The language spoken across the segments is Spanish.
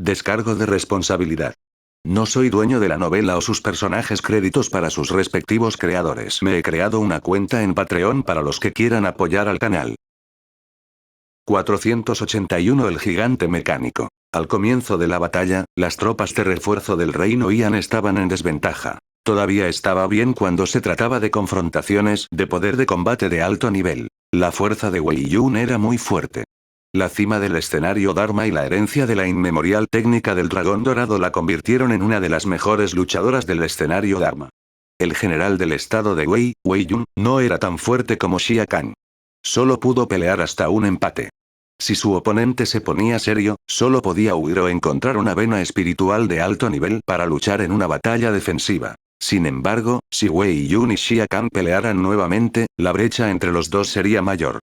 Descargo de responsabilidad. No soy dueño de la novela o sus personajes, créditos para sus respectivos creadores. Me he creado una cuenta en Patreon para los que quieran apoyar al canal. 481 El gigante mecánico. Al comienzo de la batalla, las tropas de refuerzo del reino Ian estaban en desventaja. Todavía estaba bien cuando se trataba de confrontaciones de poder de combate de alto nivel. La fuerza de Wei Yun era muy fuerte. La cima del escenario Dharma y la herencia de la inmemorial técnica del dragón dorado la convirtieron en una de las mejores luchadoras del escenario Dharma. El general del estado de Wei Yun, no era tan fuerte como Xia Kang. Solo pudo pelear hasta un empate. Si su oponente se ponía serio, solo podía huir o encontrar una vena espiritual de alto nivel para luchar en una batalla defensiva. Sin embargo, si Wei Yun y Xia Kang pelearan nuevamente, la brecha entre los dos sería mayor.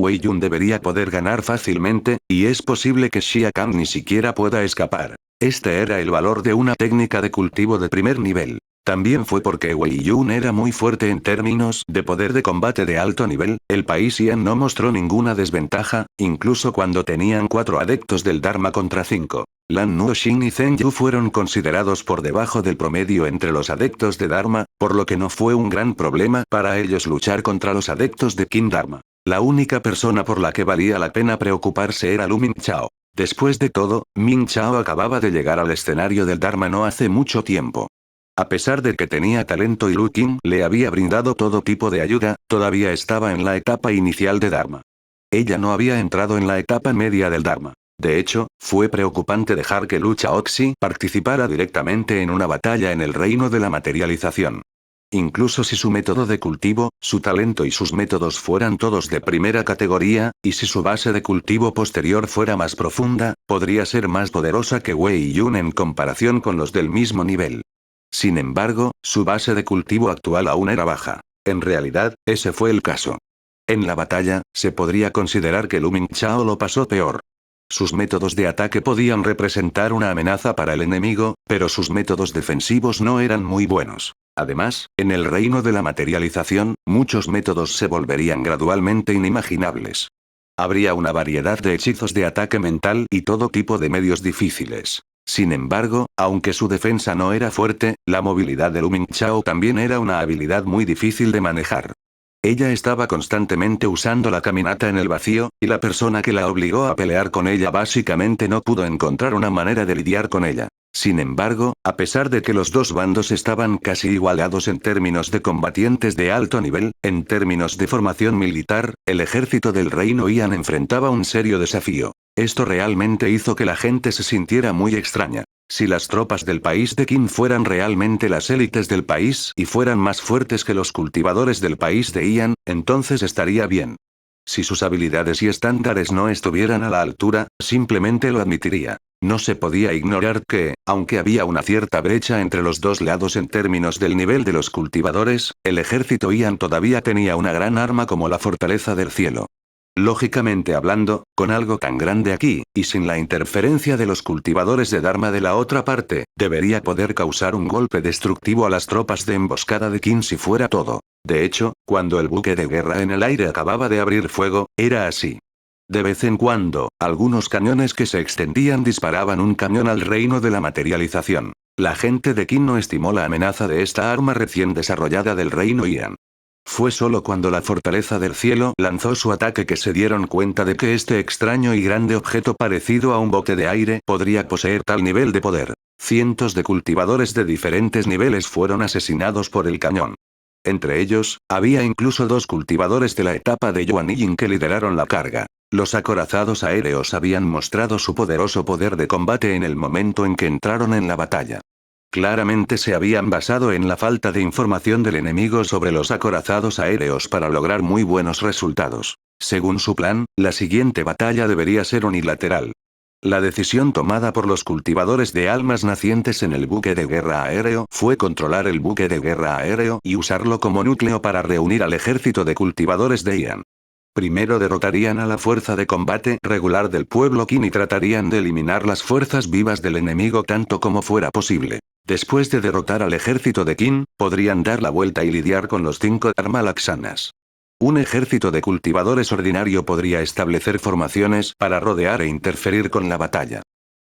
Wei Yun debería poder ganar fácilmente, y es posible que Xia Kang ni siquiera pueda escapar. Este era el valor de una técnica de cultivo de primer nivel. También fue porque Wei Yun era muy fuerte en términos de poder de combate de alto nivel, el país Ian no mostró ninguna desventaja, incluso cuando tenían 4 adeptos del Dharma contra 5. Lan Nuoxin y Zheng Yu fueron considerados por debajo del promedio entre los adeptos de Dharma, por lo que no fue un gran problema para ellos luchar contra los adeptos de Qin Dharma. La única persona por la que valía la pena preocuparse era Lu Mingchao. Después de todo, Mingchao acababa de llegar al escenario del Dharma no hace mucho tiempo. A pesar de que tenía talento y Lu Qin le había brindado todo tipo de ayuda, todavía estaba en la etapa inicial de Dharma. Ella no había entrado en la etapa media del Dharma. De hecho, fue preocupante dejar que Lu Chaoxi participara directamente en una batalla en el reino de la materialización. Incluso si su método de cultivo, su talento y sus métodos fueran todos de primera categoría, y si su base de cultivo posterior fuera más profunda, podría ser más poderosa que Wei Yun en comparación con los del mismo nivel. Sin embargo, su base de cultivo actual aún era baja. En realidad, ese fue el caso. En la batalla, se podría considerar que Lu Mingchao lo pasó peor. Sus métodos de ataque podían representar una amenaza para el enemigo, pero sus métodos defensivos no eran muy buenos. Además, en el reino de la materialización, muchos métodos se volverían gradualmente inimaginables. Habría una variedad de hechizos de ataque mental y todo tipo de medios difíciles. Sin embargo, aunque su defensa no era fuerte, la movilidad de Lu Mingchao también era una habilidad muy difícil de manejar. Ella estaba constantemente usando la caminata en el vacío, y la persona que la obligó a pelear con ella básicamente no pudo encontrar una manera de lidiar con ella. Sin embargo, a pesar de que los dos bandos estaban casi igualados en términos de combatientes de alto nivel, en términos de formación militar, el ejército del reino Ian enfrentaba un serio desafío. Esto realmente hizo que la gente se sintiera muy extraña. Si las tropas del país de Qin fueran realmente las élites del país y fueran más fuertes que los cultivadores del país de Ian, entonces estaría bien. Si sus habilidades y estándares no estuvieran a la altura, simplemente lo admitiría. No se podía ignorar que, aunque había una cierta brecha entre los dos lados en términos del nivel de los cultivadores, el ejército Ian todavía tenía una gran arma como la Fortaleza del Cielo. Lógicamente hablando, con algo tan grande aquí, y sin la interferencia de los cultivadores de Dharma de la otra parte, debería poder causar un golpe destructivo a las tropas de emboscada de Qin si fuera todo. De hecho, cuando el buque de guerra en el aire acababa de abrir fuego, era así. De vez en cuando, algunos cañones que se extendían disparaban un cañón al reino de la materialización. La gente de Qin no estimó la amenaza de esta arma recién desarrollada del reino Ian. Fue solo cuando la Fortaleza del Cielo lanzó su ataque que se dieron cuenta de que este extraño y grande objeto parecido a un bote de aire podría poseer tal nivel de poder. Cientos de cultivadores de diferentes niveles fueron asesinados por el cañón. Entre ellos, había incluso 2 cultivadores de la etapa de Yuan Yin que lideraron la carga. Los acorazados aéreos habían mostrado su poderoso poder de combate en el momento en que entraron en la batalla. Claramente se habían basado en la falta de información del enemigo sobre los acorazados aéreos para lograr muy buenos resultados. Según su plan, la siguiente batalla debería ser unilateral. La decisión tomada por los cultivadores de almas nacientes en el buque de guerra aéreo fue controlar el buque de guerra aéreo y usarlo como núcleo para reunir al ejército de cultivadores de Ian. Primero derrotarían a la fuerza de combate regular del pueblo Qin y tratarían de eliminar las fuerzas vivas del enemigo tanto como fuera posible. Después de derrotar al ejército de Qin, podrían dar la vuelta y lidiar con los 5 Dharma Laksanas. Un ejército de cultivadores ordinario podría establecer formaciones para rodear e interferir con la batalla.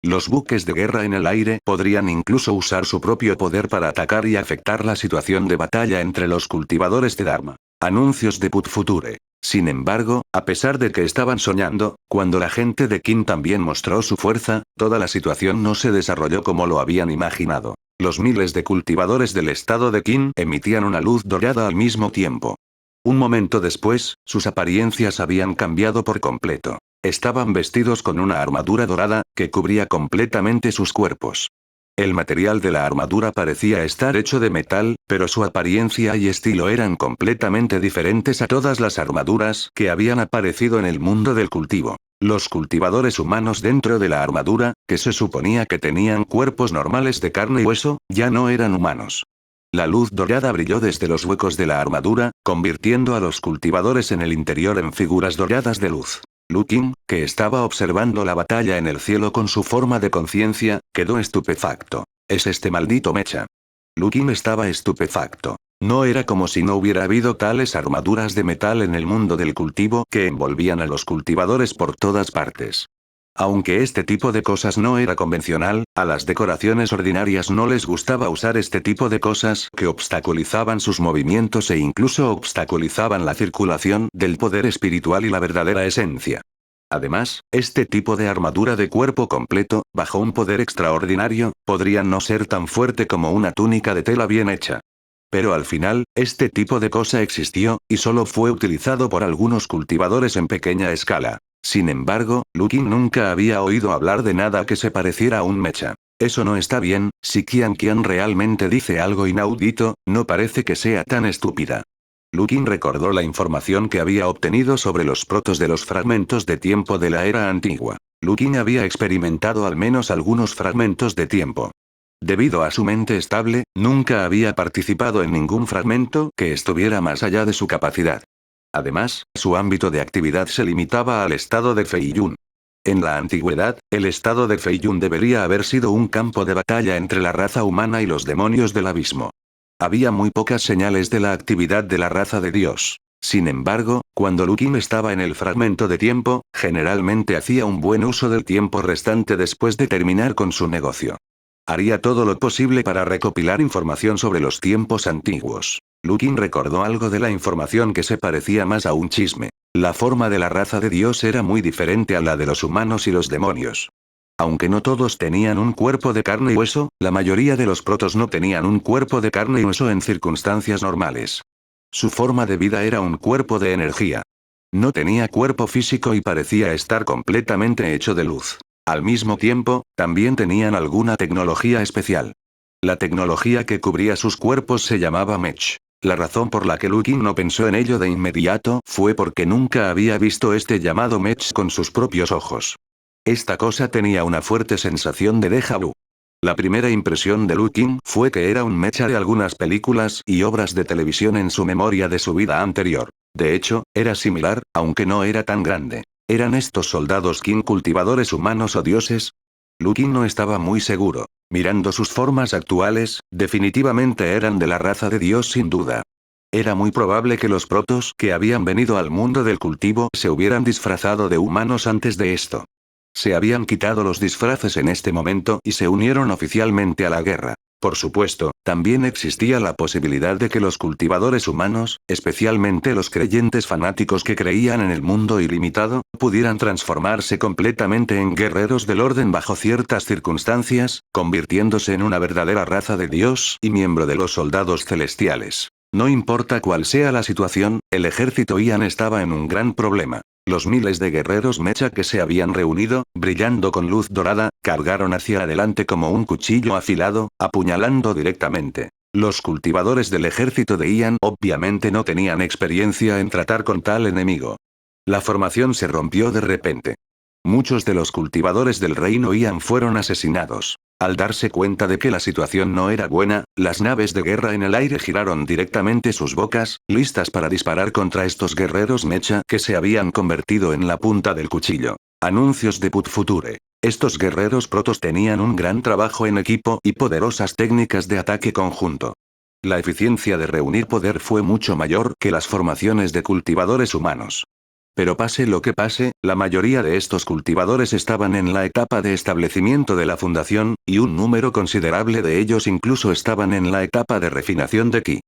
Los buques de guerra en el aire podrían incluso usar su propio poder para atacar y afectar la situación de batalla entre los cultivadores de Dharma. Anuncios de Put Future. Sin embargo, a pesar de que estaban soñando, cuando la gente de Qin también mostró su fuerza, toda la situación no se desarrolló como lo habían imaginado. Los miles de cultivadores del estado de Qin emitían una luz dorada al mismo tiempo. Un momento después, sus apariencias habían cambiado por completo. Estaban vestidos con una armadura dorada, que cubría completamente sus cuerpos. El material de la armadura parecía estar hecho de metal, pero su apariencia y estilo eran completamente diferentes a todas las armaduras que habían aparecido en el mundo del cultivo. Los cultivadores humanos dentro de la armadura, que se suponía que tenían cuerpos normales de carne y hueso, ya no eran humanos. La luz dorada brilló desde los huecos de la armadura, convirtiendo a los cultivadores en el interior en figuras doradas de luz. Lu Qin, que estaba observando la batalla en el cielo con su forma de conciencia, quedó estupefacto. ¿Es este maldito mecha? Lu Qin estaba estupefacto. No era como si no hubiera habido tales armaduras de metal en el mundo del cultivo que envolvían a los cultivadores por todas partes. Aunque este tipo de cosas no era convencional, a las decoraciones ordinarias no les gustaba usar este tipo de cosas que obstaculizaban sus movimientos e incluso obstaculizaban la circulación del poder espiritual y la verdadera esencia. Además, este tipo de armadura de cuerpo completo, bajo un poder extraordinario, podría no ser tan fuerte como una túnica de tela bien hecha. Pero al final, este tipo de cosa existió, y solo fue utilizado por algunos cultivadores en pequeña escala. Sin embargo, Lu Qin nunca había oído hablar de nada que se pareciera a un mecha. Eso no está bien, si Qian Qian realmente dice algo inaudito, no parece que sea tan estúpida. Lu Qin recordó la información que había obtenido sobre los protos de los fragmentos de tiempo de la era antigua. Lu Qin había experimentado al menos algunos fragmentos de tiempo. Debido a su mente estable, nunca había participado en ningún fragmento que estuviera más allá de su capacidad. Además, su ámbito de actividad se limitaba al estado de Feiyun. En la antigüedad, el estado de Feiyun debería haber sido un campo de batalla entre la raza humana y los demonios del abismo. Había muy pocas señales de la actividad de la raza de Dios. Sin embargo, cuando Lu Qin estaba en el fragmento de tiempo, generalmente hacía un buen uso del tiempo restante después de terminar con su negocio. Haría todo lo posible para recopilar información sobre los tiempos antiguos. Lu Qin recordó algo de la información que se parecía más a un chisme. La forma de la raza de Dios era muy diferente a la de los humanos y los demonios. Aunque no todos tenían un cuerpo de carne y hueso, la mayoría de los protos no tenían un cuerpo de carne y hueso en circunstancias normales. Su forma de vida era un cuerpo de energía. No tenía cuerpo físico y parecía estar completamente hecho de luz. Al mismo tiempo, también tenían alguna tecnología especial. La tecnología que cubría sus cuerpos se llamaba Mech. La razón por la que Lu Qin no pensó en ello de inmediato fue porque nunca había visto este llamado Mech con sus propios ojos. Esta cosa tenía una fuerte sensación de déjà vu. La primera impresión de Lu Qin fue que era un mecha de algunas películas y obras de televisión en su memoria de su vida anterior. De hecho, era similar, aunque no era tan grande. ¿Eran estos soldados Qin cultivadores humanos o dioses? Lu Qin no estaba muy seguro. Mirando sus formas actuales, definitivamente eran de la raza de Dios sin duda. Era muy probable que los protos que habían venido al mundo del cultivo se hubieran disfrazado de humanos antes de esto. Se habían quitado los disfraces en este momento y se unieron oficialmente a la guerra. Por supuesto, también existía la posibilidad de que los cultivadores humanos, especialmente los creyentes fanáticos que creían en el mundo ilimitado, pudieran transformarse completamente en guerreros del orden bajo ciertas circunstancias, convirtiéndose en una verdadera raza de Dios y miembro de los soldados celestiales. No importa cuál sea la situación, el ejército Ian estaba en un gran problema. Los miles de guerreros mecha que se habían reunido, brillando con luz dorada, cargaron hacia adelante como un cuchillo afilado, apuñalando directamente. Los cultivadores del ejército de Ian obviamente no tenían experiencia en tratar con tal enemigo. La formación se rompió de repente. Muchos de los cultivadores del reino Ian fueron asesinados. Al darse cuenta de que la situación no era buena, las naves de guerra en el aire giraron directamente sus bocas, listas para disparar contra estos guerreros mecha que se habían convertido en la punta del cuchillo. Anuncios de Put Future. Estos guerreros protos tenían un gran trabajo en equipo y poderosas técnicas de ataque conjunto. La eficiencia de reunir poder fue mucho mayor que las formaciones de cultivadores humanos. Pero pase lo que pase, la mayoría de estos cultivadores estaban en la etapa de establecimiento de la fundación, y un número considerable de ellos incluso estaban en la etapa de refinación de ki.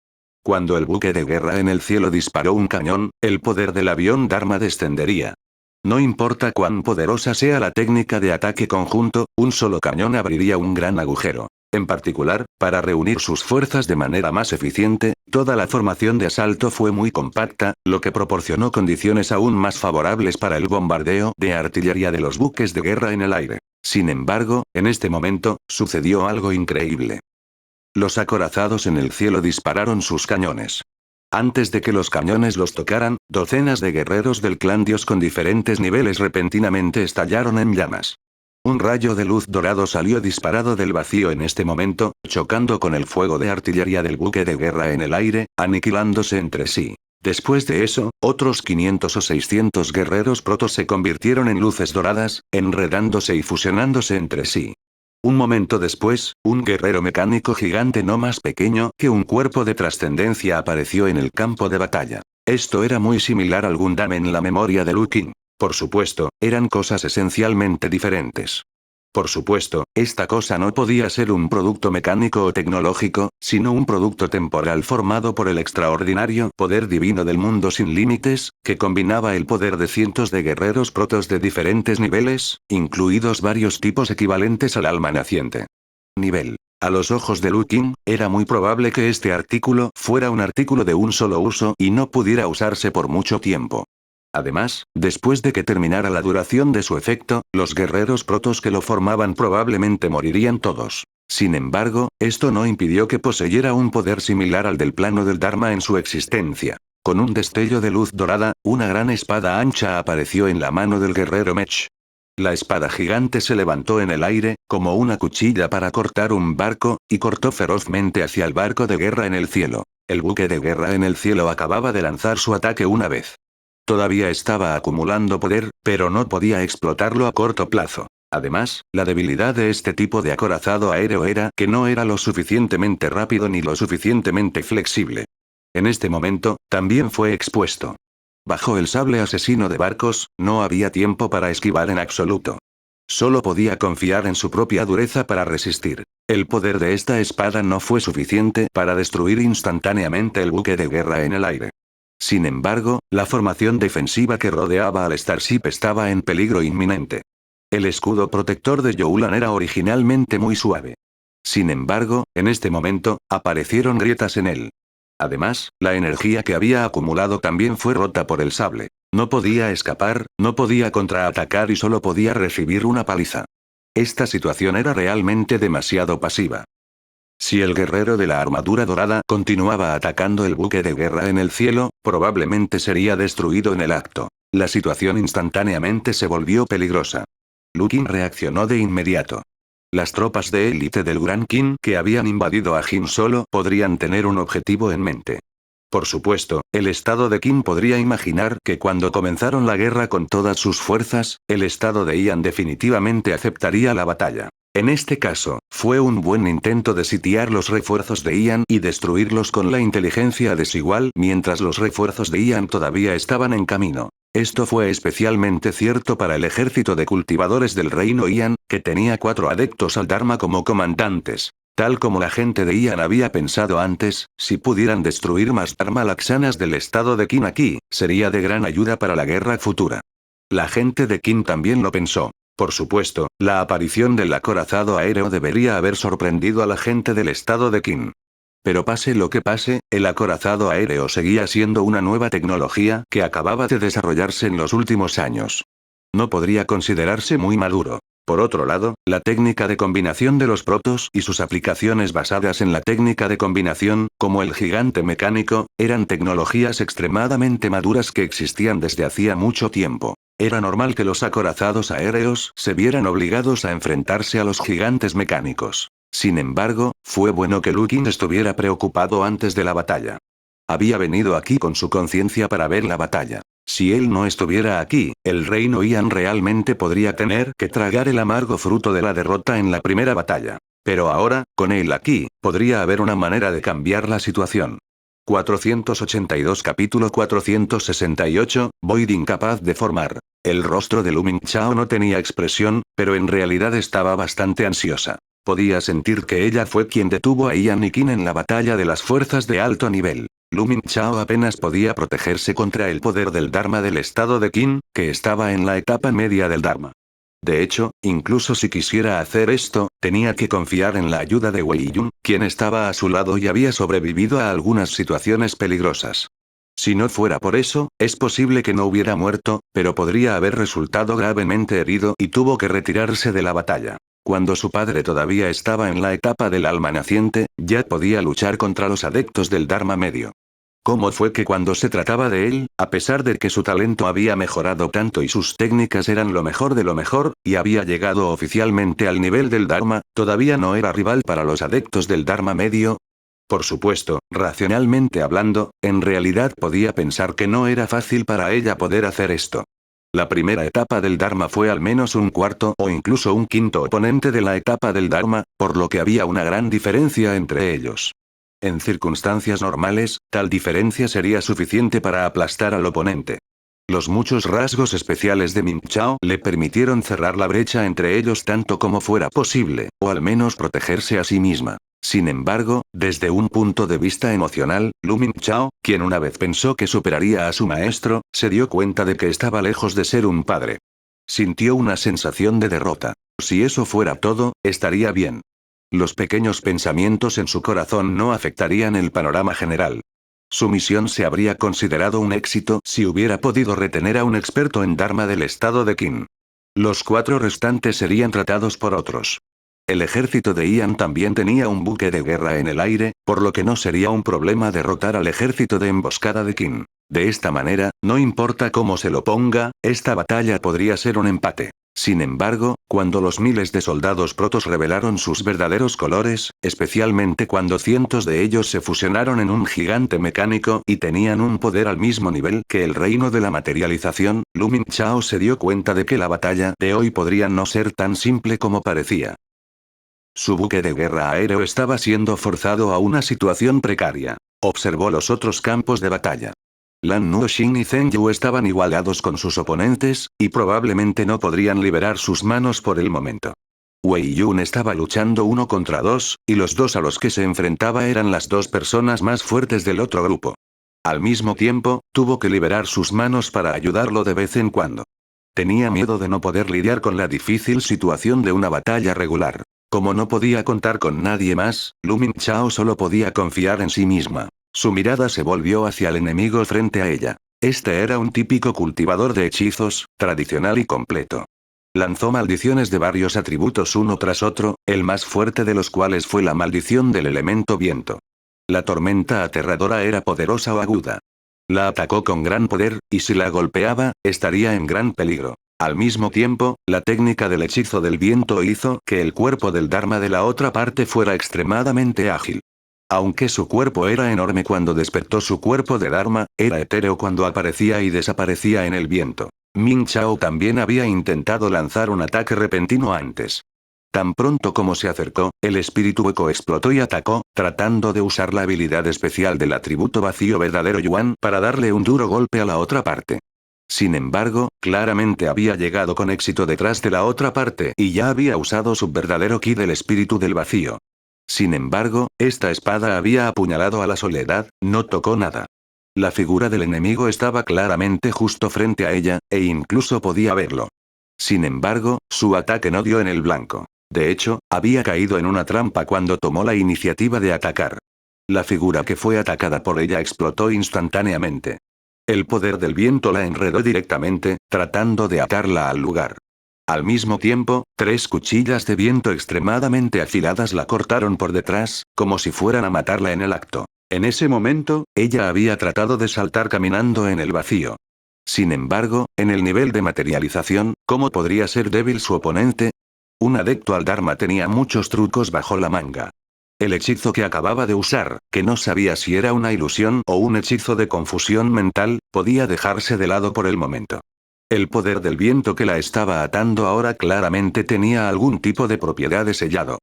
Cuando el buque de guerra en el cielo disparó un cañón, el poder del avión Dharma descendería. No importa cuán poderosa sea la técnica de ataque conjunto, un solo cañón abriría un gran agujero. En particular, para reunir sus fuerzas de manera más eficiente, toda la formación de asalto fue muy compacta, lo que proporcionó condiciones aún más favorables para el bombardeo de artillería de los buques de guerra en el aire. Sin embargo, en este momento, sucedió algo increíble. Los acorazados en el cielo dispararon sus cañones. Antes de que los cañones los tocaran, docenas de guerreros del clan Dios con diferentes niveles repentinamente estallaron en llamas. Un rayo de luz dorado salió disparado del vacío en este momento, chocando con el fuego de artillería del buque de guerra en el aire, aniquilándose entre sí. Después de eso, otros 500 o 600 guerreros protos se convirtieron en luces doradas, enredándose y fusionándose entre sí. Un momento después, un guerrero mecánico gigante no más pequeño que un cuerpo de trascendencia apareció en el campo de batalla. Esto era muy similar al Gundam en la memoria de Liu Kang. Por supuesto, eran cosas esencialmente diferentes. Por supuesto, esta cosa no podía ser un producto mecánico o tecnológico, sino un producto temporal formado por el extraordinario poder divino del mundo sin límites, que combinaba el poder de cientos de guerreros protos de diferentes niveles, incluidos varios tipos equivalentes al alma naciente. Nivel. A los ojos de Liu Kang, era muy probable que este artículo fuera un artículo de un solo uso y no pudiera usarse por mucho tiempo. Además, después de que terminara la duración de su efecto, los guerreros protos que lo formaban probablemente morirían todos. Sin embargo, esto no impidió que poseyera un poder similar al del plano del Dharma en su existencia. Con un destello de luz dorada, una gran espada ancha apareció en la mano del guerrero Mech. La espada gigante se levantó en el aire, como una cuchilla para cortar un barco, y cortó ferozmente hacia el barco de guerra en el cielo. El buque de guerra en el cielo acababa de lanzar su ataque una vez. Todavía estaba acumulando poder, pero no podía explotarlo a corto plazo. Además, la debilidad de este tipo de acorazado aéreo era que no era lo suficientemente rápido ni lo suficientemente flexible. En este momento, también fue expuesto. Bajo el sable asesino de barcos, no había tiempo para esquivar en absoluto. Solo podía confiar en su propia dureza para resistir. El poder de esta espada no fue suficiente para destruir instantáneamente el buque de guerra en el aire. Sin embargo, la formación defensiva que rodeaba al Starship estaba en peligro inminente. El escudo protector de Youlan era originalmente muy suave. Sin embargo, en este momento, aparecieron grietas en él. Además, la energía que había acumulado también fue rota por el sable. No podía escapar, no podía contraatacar y solo podía recibir una paliza. Esta situación era realmente demasiado pasiva. Si el guerrero de la armadura dorada continuaba atacando el buque de guerra en el cielo, probablemente sería destruido en el acto. La situación instantáneamente se volvió peligrosa. Liu Kang reaccionó de inmediato. Las tropas de élite del Gran Qin que habían invadido a Jin solo podrían tener un objetivo en mente. Por supuesto, el estado de Qin podría imaginar que cuando comenzaron la guerra con todas sus fuerzas, el estado de Ian definitivamente aceptaría la batalla. En este caso, fue un buen intento de sitiar los refuerzos de Ian y destruirlos con la inteligencia desigual mientras los refuerzos de Ian todavía estaban en camino. Esto fue especialmente cierto para el ejército de cultivadores del reino Ian, que tenía 4 adeptos al Dharma como comandantes. Tal como la gente de Ian había pensado antes, si pudieran destruir más Dharma Laksanas del estado de Qin aquí, sería de gran ayuda para la guerra futura. La gente de Qin también lo pensó. Por supuesto, la aparición del acorazado aéreo debería haber sorprendido a la gente del estado de Qin. Pero pase lo que pase, el acorazado aéreo seguía siendo una nueva tecnología que acababa de desarrollarse en los últimos años. No podría considerarse muy maduro. Por otro lado, la técnica de combinación de los protos y sus aplicaciones basadas en la técnica de combinación, como el gigante mecánico, eran tecnologías extremadamente maduras que existían desde hacía mucho tiempo. Era normal que los acorazados aéreos se vieran obligados a enfrentarse a los gigantes mecánicos. Sin embargo, fue bueno que Liu Kang estuviera preocupado antes de la batalla. Había venido aquí con su conciencia para ver la batalla. Si él no estuviera aquí, el reino Ian realmente podría tener que tragar el amargo fruto de la derrota en la primera batalla. Pero ahora, con él aquí, podría haber una manera de cambiar la situación. 482 Capítulo 468, Void incapaz de formar. El rostro de Lu Mingqiao no tenía expresión, pero en realidad estaba bastante ansiosa. Podía sentir que ella fue quien detuvo a Ian y Qin en la batalla de las fuerzas de alto nivel. Lu Mingqiao apenas podía protegerse contra el poder del Dharma del estado de Qin, que estaba en la etapa media del Dharma. De hecho, incluso si quisiera hacer esto, tenía que confiar en la ayuda de Wei Yun, quien estaba a su lado y había sobrevivido a algunas situaciones peligrosas. Si no fuera por eso, es posible que no hubiera muerto, pero podría haber resultado gravemente herido y tuvo que retirarse de la batalla. Cuando su padre todavía estaba en la etapa del alma naciente, ya podía luchar contra los adeptos del Dharma medio. ¿Cómo fue que cuando se trataba de él, a pesar de que su talento había mejorado tanto y sus técnicas eran lo mejor de lo mejor, y había llegado oficialmente al nivel del Dharma, todavía no era rival para los adeptos del Dharma medio? Por supuesto, racionalmente hablando, en realidad podía pensar que no era fácil para ella poder hacer esto. La primera etapa del Dharma fue al menos un cuarto o incluso un quinto oponente de la etapa del Dharma, por lo que había una gran diferencia entre ellos. En circunstancias normales, tal diferencia sería suficiente para aplastar al oponente. Los muchos rasgos especiales de Mingqiao le permitieron cerrar la brecha entre ellos tanto como fuera posible, o al menos protegerse a sí misma. Sin embargo, desde un punto de vista emocional, Lu Mingqiao, quien una vez pensó que superaría a su maestro, se dio cuenta de que estaba lejos de ser un padre. Sintió una sensación de derrota. Si eso fuera todo, estaría bien. Los pequeños pensamientos en su corazón no afectarían el panorama general. Su misión se habría considerado un éxito si hubiera podido retener a un experto en Dharma del estado de Qin. Los 4 restantes serían tratados por otros. El ejército de Ian también tenía un buque de guerra en el aire, por lo que no sería un problema derrotar al ejército de emboscada de Qin. De esta manera, no importa cómo se lo ponga, esta batalla podría ser un empate. Sin embargo, cuando los miles de soldados protos revelaron sus verdaderos colores, especialmente cuando cientos de ellos se fusionaron en un gigante mecánico y tenían un poder al mismo nivel que el reino de la materialización, Lu Mingqiao se dio cuenta de que la batalla de hoy podría no ser tan simple como parecía. Su buque de guerra aéreo estaba siendo forzado a una situación precaria. Observó los otros campos de batalla. Lan Nuoxin y Zheng Yu estaban igualados con sus oponentes, y probablemente no podrían liberar sus manos por el momento. Wei Yun estaba luchando 1 contra 2, y los 2 a los que se enfrentaba eran las 2 personas más fuertes del otro grupo. Al mismo tiempo, tuvo que liberar sus manos para ayudarlo de vez en cuando. Tenía miedo de no poder lidiar con la difícil situación de una batalla regular. Como no podía contar con nadie más, Lu Mingqiao solo podía confiar en sí misma. Su mirada se volvió hacia el enemigo frente a ella. Este era un típico cultivador de hechizos, tradicional y completo. Lanzó maldiciones de varios atributos uno tras otro, el más fuerte de los cuales fue la maldición del elemento viento. La tormenta aterradora era poderosa o aguda. La atacó con gran poder, y si la golpeaba, estaría en gran peligro. Al mismo tiempo, la técnica del hechizo del viento hizo que el cuerpo del Dharma de la otra parte fuera extremadamente ágil. Aunque su cuerpo era enorme cuando despertó su cuerpo de Dharma, era etéreo cuando aparecía y desaparecía en el viento. Mingqiao también había intentado lanzar un ataque repentino antes. Tan pronto como se acercó, el espíritu hueco explotó y atacó, tratando de usar la habilidad especial del atributo vacío verdadero Yuan para darle un duro golpe a la otra parte. Sin embargo, claramente había llegado con éxito detrás de la otra parte y ya había usado su verdadero ki del espíritu del vacío. Sin embargo, esta espada había apuñalado a la soledad, no tocó nada. La figura del enemigo estaba claramente justo frente a ella, e incluso podía verlo. Sin embargo, su ataque no dio en el blanco. De hecho, había caído en una trampa cuando tomó la iniciativa de atacar. La figura que fue atacada por ella explotó instantáneamente. El poder del viento la enredó directamente, tratando de atarla al lugar. Al mismo tiempo, 3 cuchillas de viento extremadamente afiladas la cortaron por detrás, como si fueran a matarla en el acto. En ese momento, ella había tratado de saltar caminando en el vacío. Sin embargo, en el nivel de materialización, ¿cómo podría ser débil su oponente? Un adepto al Dharma tenía muchos trucos bajo la manga. El hechizo que acababa de usar, que no sabía si era una ilusión o un hechizo de confusión mental, podía dejarse de lado por el momento. El poder del viento que la estaba atando ahora claramente tenía algún tipo de propiedad de sellado.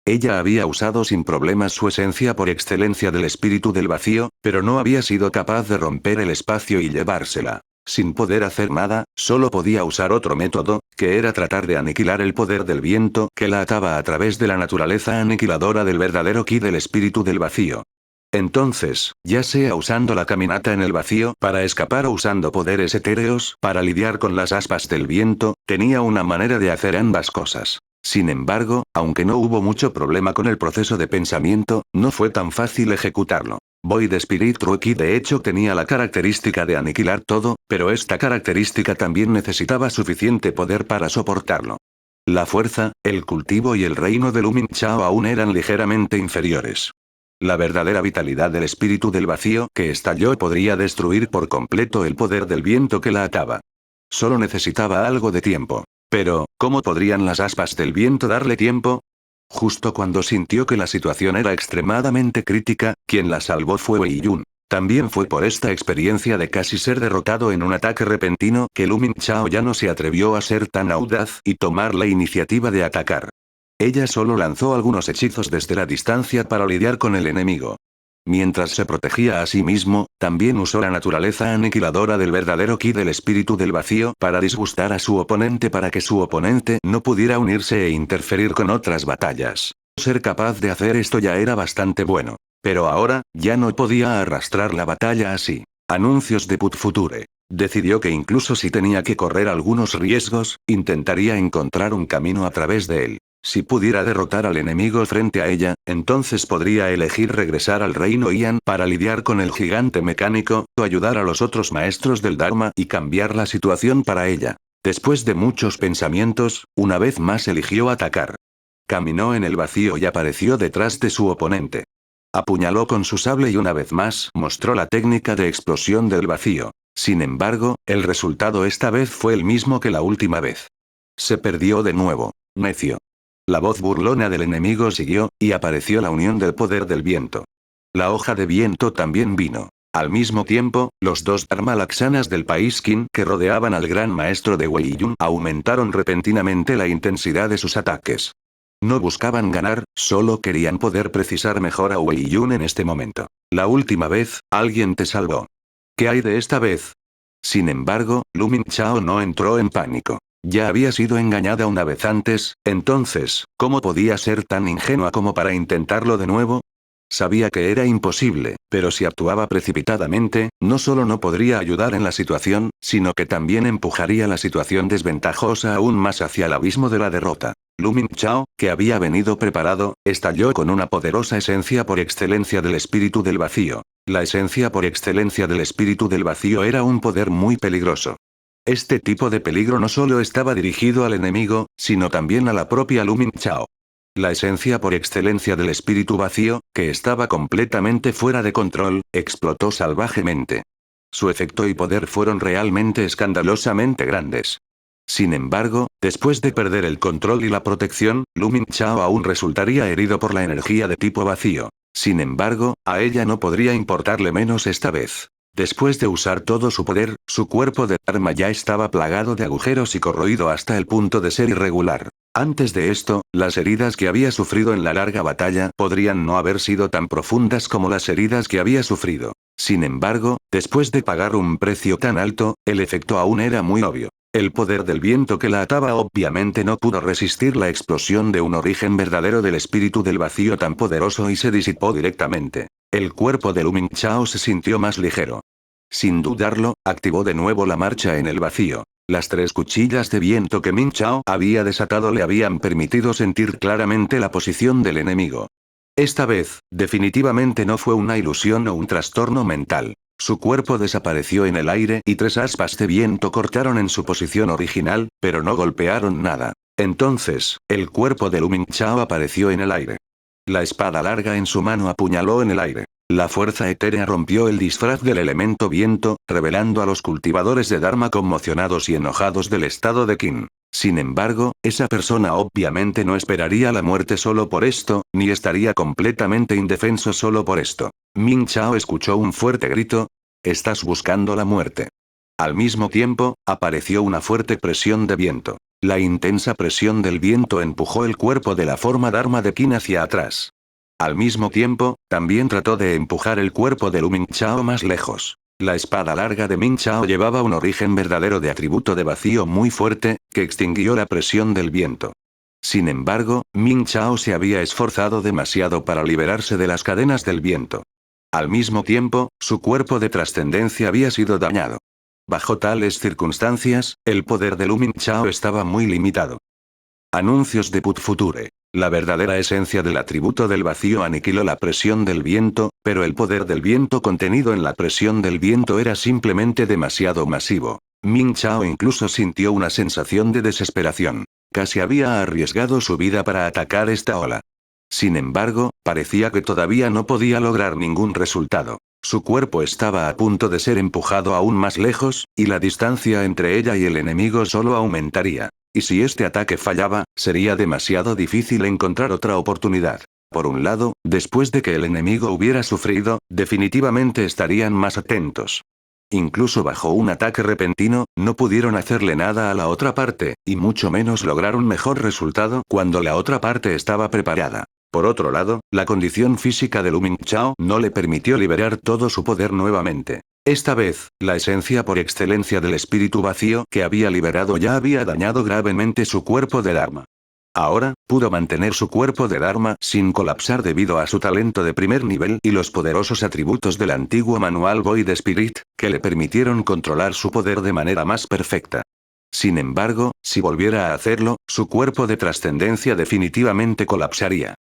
Ella había usado sin problemas su esencia por excelencia del espíritu del vacío, pero no había sido capaz de romper el espacio y llevársela. Sin poder hacer nada, solo podía usar otro método, que era tratar de aniquilar el poder del viento que la ataba a través de la naturaleza aniquiladora del verdadero ki del espíritu del vacío. Entonces, ya sea usando la caminata en el vacío para escapar o usando poderes etéreos para lidiar con las aspas del viento, tenía una manera de hacer ambas cosas. Sin embargo, aunque no hubo mucho problema con el proceso de pensamiento, no fue tan fácil ejecutarlo. Void Spirit Trueki de hecho tenía la característica de aniquilar todo, pero esta característica también necesitaba suficiente poder para soportarlo. La fuerza, el cultivo y el reino de Lumin Chao aún eran ligeramente inferiores. La verdadera vitalidad del espíritu del vacío que estalló podría destruir por completo el poder del viento que la ataba. Solo necesitaba algo de tiempo. Pero, ¿cómo podrían las aspas del viento darle tiempo? Justo cuando sintió que la situación era extremadamente crítica, quien la salvó fue Wei Yun. También fue por esta experiencia de casi ser derrotado en un ataque repentino que Lumin Chao ya no se atrevió a ser tan audaz y tomar la iniciativa de atacar. Ella solo lanzó algunos hechizos desde la distancia para lidiar con el enemigo. Mientras se protegía a sí mismo, también usó la naturaleza aniquiladora del verdadero ki del espíritu del vacío para disgustar a su oponente para que su oponente no pudiera unirse e interferir con otras batallas. Ser capaz de hacer esto ya era bastante bueno. Pero ahora, ya no podía arrastrar la batalla así. Anuncios de Put Future. Decidió que incluso si tenía que correr algunos riesgos, intentaría encontrar un camino a través de él. Si pudiera derrotar al enemigo frente a ella, entonces podría elegir regresar al reino Ian para lidiar con el gigante mecánico, o ayudar a los otros maestros del Dharma y cambiar la situación para ella. Después de muchos pensamientos, una vez más eligió atacar. Caminó en el vacío y apareció detrás de su oponente. Apuñaló con su sable y una vez más mostró la técnica de explosión del vacío. Sin embargo, el resultado esta vez fue el mismo que la última vez. Se perdió de nuevo. Necio. La voz burlona del enemigo siguió, y apareció la unión del poder del viento. La hoja de viento también vino. Al mismo tiempo, los dos Dharma Laksanas del país Qin que rodeaban al gran maestro de Wei Yun aumentaron repentinamente la intensidad de sus ataques. No buscaban ganar, solo querían poder precisar mejor a Wei Yun en este momento. La última vez, alguien te salvó. ¿Qué hay de esta vez? Sin embargo, Lumin Chao no entró en pánico. Ya había sido engañada una vez antes, entonces, ¿cómo podía ser tan ingenua como para intentarlo de nuevo? Sabía que era imposible, pero si actuaba precipitadamente, no solo no podría ayudar en la situación, sino que también empujaría la situación desventajosa aún más hacia el abismo de la derrota. Lumin Chao, que había venido preparado, estalló con una poderosa esencia por excelencia del espíritu del vacío. La esencia por excelencia del espíritu del vacío era un poder muy peligroso. Este tipo de peligro no solo estaba dirigido al enemigo, sino también a la propia Lumin Chao. La esencia por excelencia del espíritu vacío, que estaba completamente fuera de control, explotó salvajemente. Su efecto y poder fueron realmente escandalosamente grandes. Sin embargo, después de perder el control y la protección, Lumin Chao aún resultaría herido por la energía de tipo vacío. Sin embargo, a ella no podría importarle menos esta vez. Después de usar todo su poder, su cuerpo de Dharma ya estaba plagado de agujeros y corroído hasta el punto de ser irregular. Antes de esto, las heridas que había sufrido en la larga batalla podrían no haber sido tan profundas como las heridas que había sufrido. Sin embargo, después de pagar un precio tan alto, el efecto aún era muy obvio. El poder del viento que la ataba obviamente no pudo resistir la explosión de un origen verdadero del espíritu del vacío tan poderoso y se disipó directamente. El cuerpo de Lumin Chao se sintió más ligero. Sin dudarlo, activó de nuevo la marcha en el vacío. Las 3 cuchillas de viento que Min Chao había desatado le habían permitido sentir claramente la posición del enemigo. Esta vez, definitivamente no fue una ilusión o un trastorno mental. Su cuerpo desapareció en el aire y 3 aspas de viento cortaron en su posición original, pero no golpearon nada. Entonces, el cuerpo de Lumin Chao apareció en el aire. La espada larga en su mano apuñaló en el aire. La fuerza etérea rompió el disfraz del elemento viento, revelando a los cultivadores de Dharma conmocionados y enojados del estado de Qin. Sin embargo, esa persona obviamente no esperaría la muerte solo por esto, ni estaría completamente indefenso solo por esto. Min Chao escuchó un fuerte grito. «Estás buscando la muerte». Al mismo tiempo, apareció una fuerte presión de viento. La intensa presión del viento empujó el cuerpo de la forma Dharma de Qin hacia atrás. Al mismo tiempo, también trató de empujar el cuerpo de Lu Mingchao más lejos. La espada larga de Ming Chao llevaba un origen verdadero de atributo de vacío muy fuerte, que extinguió la presión del viento. Sin embargo, Ming Chao se había esforzado demasiado para liberarse de las cadenas del viento. Al mismo tiempo, su cuerpo de trascendencia había sido dañado. Bajo tales circunstancias, el poder de Lu Mingchao estaba muy limitado. Anuncios de Put Future. La verdadera esencia del atributo del vacío aniquiló la presión del viento, pero el poder del viento contenido en la presión del viento era simplemente demasiado masivo. Ming Chao incluso sintió una sensación de desesperación. Casi había arriesgado su vida para atacar esta ola. Sin embargo, parecía que todavía no podía lograr ningún resultado. Su cuerpo estaba a punto de ser empujado aún más lejos, y la distancia entre ella y el enemigo solo aumentaría. Y si este ataque fallaba, sería demasiado difícil encontrar otra oportunidad. Por un lado, después de que el enemigo hubiera sufrido, definitivamente estarían más atentos. Incluso bajo un ataque repentino, no pudieron hacerle nada a la otra parte, y mucho menos lograr un mejor resultado cuando la otra parte estaba preparada. Por otro lado, la condición física de Lu Mingchao no le permitió liberar todo su poder nuevamente. Esta vez, la esencia por excelencia del espíritu vacío que había liberado ya había dañado gravemente su cuerpo de Dharma. Ahora, pudo mantener su cuerpo de Dharma sin colapsar debido a su talento de primer nivel y los poderosos atributos del antiguo manual Void Spirit, que le permitieron controlar su poder de manera más perfecta. Sin embargo, si volviera a hacerlo, su cuerpo de trascendencia definitivamente colapsaría.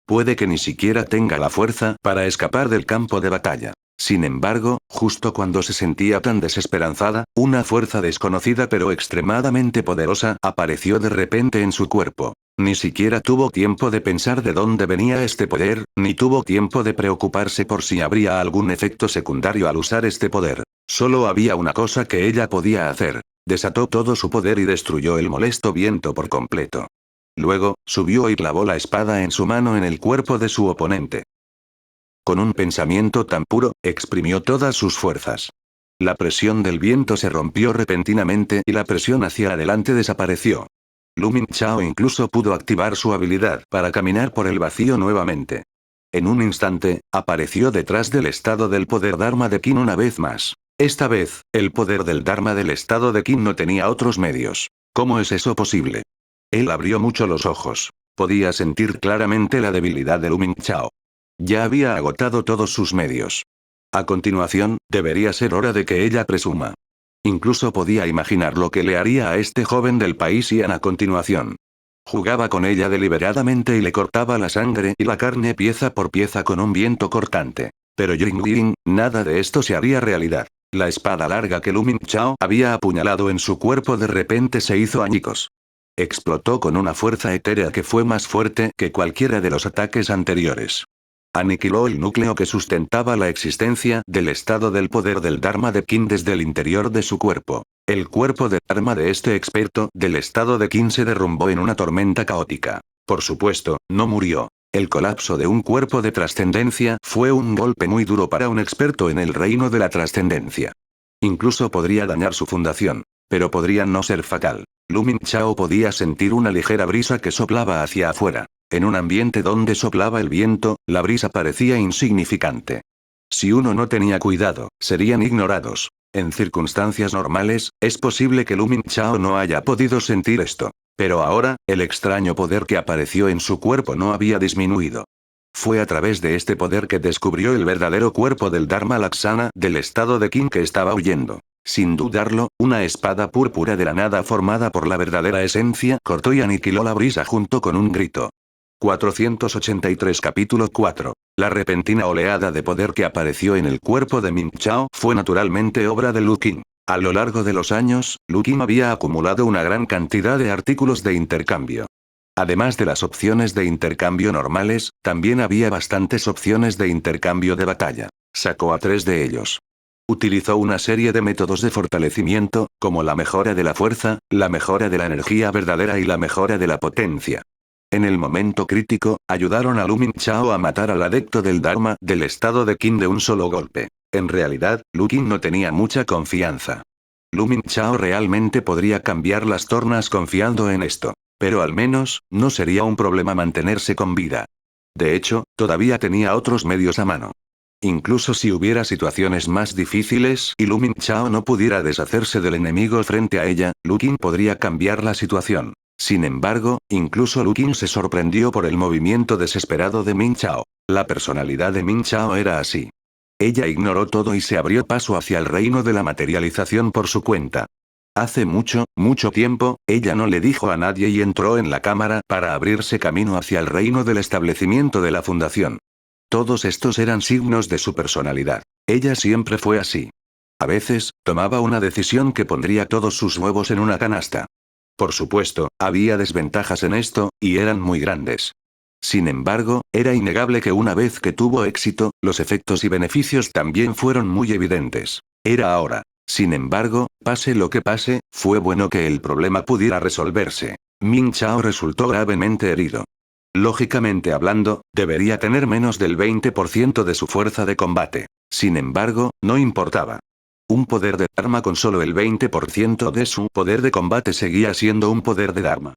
Puede que ni siquiera tenga la fuerza para escapar del campo de batalla. Sin embargo, justo cuando se sentía tan desesperanzada, una fuerza desconocida pero extremadamente poderosa apareció de repente en su cuerpo. Ni siquiera tuvo tiempo de pensar de dónde venía este poder, ni tuvo tiempo de preocuparse por si habría algún efecto secundario al usar este poder. Solo había una cosa que ella podía hacer. Desató todo su poder y destruyó el molesto viento por completo. Luego, subió y clavó la espada en su mano en el cuerpo de su oponente. Con un pensamiento tan puro, exprimió todas sus fuerzas. La presión del viento se rompió repentinamente y la presión hacia adelante desapareció. Lu Mingchao incluso pudo activar su habilidad para caminar por el vacío nuevamente. En un instante, apareció detrás del estado del poder Dharma de Qin una vez más. Esta vez, el poder del Dharma del estado de Qin no tenía otros medios. ¿Cómo es eso posible? Él abrió mucho los ojos. Podía sentir claramente la debilidad de Lu Mingchao. Ya había agotado todos sus medios. A continuación, debería ser hora de que ella presuma. Incluso podía imaginar lo que le haría a este joven del país Yan a continuación. Jugaba con ella deliberadamente y le cortaba la sangre y la carne pieza por pieza con un viento cortante. Pero Ying, nada de esto se haría realidad. La espada larga que Lu Mingchao había apuñalado en su cuerpo de repente se hizo añicos. Explotó con una fuerza etérea que fue más fuerte que cualquiera de los ataques anteriores. Aniquiló el núcleo que sustentaba la existencia del estado del poder del Dharma de Qin desde el interior de su cuerpo. El cuerpo de Dharma de este experto del estado de Qin se derrumbó en una tormenta caótica. Por supuesto, no murió. El colapso de un cuerpo de trascendencia fue un golpe muy duro para un experto en el reino de la trascendencia. Incluso podría dañar su fundación. Pero podría no ser fatal. Lu Mingchao podía sentir una ligera brisa que soplaba hacia afuera. En un ambiente donde soplaba el viento, la brisa parecía insignificante. Si uno no tenía cuidado, serían ignorados. En circunstancias normales, es posible que Lu Mingchao no haya podido sentir esto. Pero ahora, el extraño poder que apareció en su cuerpo no había disminuido. Fue a través de este poder que descubrió el verdadero cuerpo del Dharma Laksana del estado de Qin que estaba huyendo. Sin dudarlo, una espada púrpura de la nada formada por la verdadera esencia cortó y aniquiló la brisa junto con un grito. 483 Capítulo 4. La repentina oleada de poder que apareció en el cuerpo de Ming Chao fue naturalmente obra de Lu Qin. A lo largo de los años, Lu Qin había acumulado una gran cantidad de artículos de intercambio. Además de las opciones de intercambio normales, también había bastantes opciones de intercambio de batalla. Sacó a 3 de ellos. Utilizó una serie de métodos de fortalecimiento, como la mejora de la fuerza, la mejora de la energía verdadera y la mejora de la potencia. En el momento crítico, ayudaron a Lu Mingchao a matar al adepto del Dharma del estado de Qin de un solo golpe. En realidad, Lu Qin no tenía mucha confianza. Lu Mingqiao realmente podría cambiar las tornas confiando en esto. Pero al menos, no sería un problema mantenerse con vida. De hecho, todavía tenía otros medios a mano. Incluso si hubiera situaciones más difíciles y Lu Mingqiao no pudiera deshacerse del enemigo frente a ella, Lu Qing podría cambiar la situación. Sin embargo, incluso Lu Qing se sorprendió por el movimiento desesperado de Mingqiao. La personalidad de Mingqiao era así. Ella ignoró todo y se abrió paso hacia el reino de la materialización por su cuenta. Hace mucho, mucho tiempo, ella no le dijo a nadie y entró en la cámara para abrirse camino hacia el reino del establecimiento de la fundación. Todos estos eran signos de su personalidad. Ella siempre fue así. A veces, tomaba una decisión que pondría todos sus huevos en una canasta. Por supuesto, había desventajas en esto, y eran muy grandes. Sin embargo, era innegable que una vez que tuvo éxito, los efectos y beneficios también fueron muy evidentes. Era ahora. Sin embargo, pase lo que pase, fue bueno que el problema pudiera resolverse. Mingqiao resultó gravemente herido. Lógicamente hablando, debería tener menos del 20% de su fuerza de combate. Sin embargo, no importaba. Un poder de Dharma con solo el 20% de su poder de combate seguía siendo un poder de Dharma.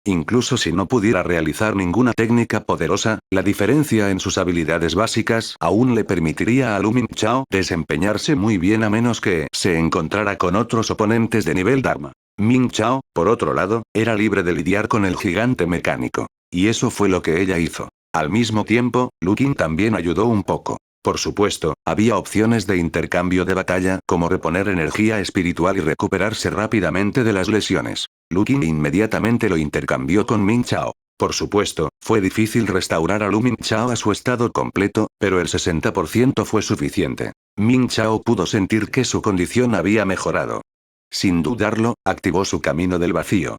Incluso si no pudiera realizar ninguna técnica poderosa, la diferencia en sus habilidades básicas aún le permitiría a Lu Mingqiao desempeñarse muy bien a menos que se encontrara con otros oponentes de nivel Dharma. Mingqiao, por otro lado, era libre de lidiar con el gigante mecánico. Y eso fue lo que ella hizo. Al mismo tiempo, Lu Qing también ayudó un poco. Por supuesto, había opciones de intercambio de batalla, como reponer energía espiritual y recuperarse rápidamente de las lesiones. Lu Qing inmediatamente lo intercambió con Mingqiao. Por supuesto, fue difícil restaurar a Lu Mingqiao a su estado completo, pero el 60% fue suficiente. Mingqiao pudo sentir que su condición había mejorado. Sin dudarlo, activó su camino del vacío.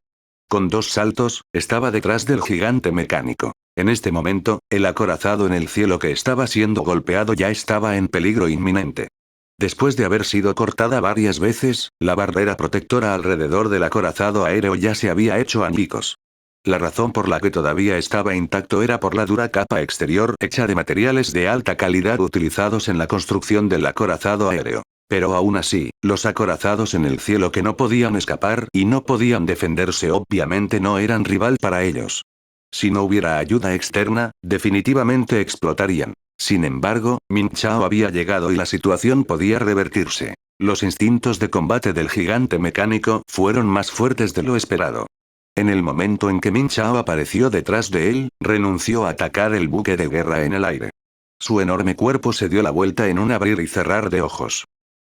Con 2 saltos, estaba detrás del gigante mecánico. En este momento, el acorazado en el cielo que estaba siendo golpeado ya estaba en peligro inminente. Después de haber sido cortada varias veces, la barrera protectora alrededor del acorazado aéreo ya se había hecho añicos. La razón por la que todavía estaba intacto era por la dura capa exterior hecha de materiales de alta calidad utilizados en la construcción del acorazado aéreo. Pero aún así, los acorazados en el cielo que no podían escapar y no podían defenderse obviamente no eran rival para ellos. Si no hubiera ayuda externa, definitivamente explotarían. Sin embargo, Mingqiao había llegado y la situación podía revertirse. Los instintos de combate del gigante mecánico fueron más fuertes de lo esperado. En el momento en que Mingqiao apareció detrás de él, renunció a atacar el buque de guerra en el aire. Su enorme cuerpo se dio la vuelta en un abrir y cerrar de ojos.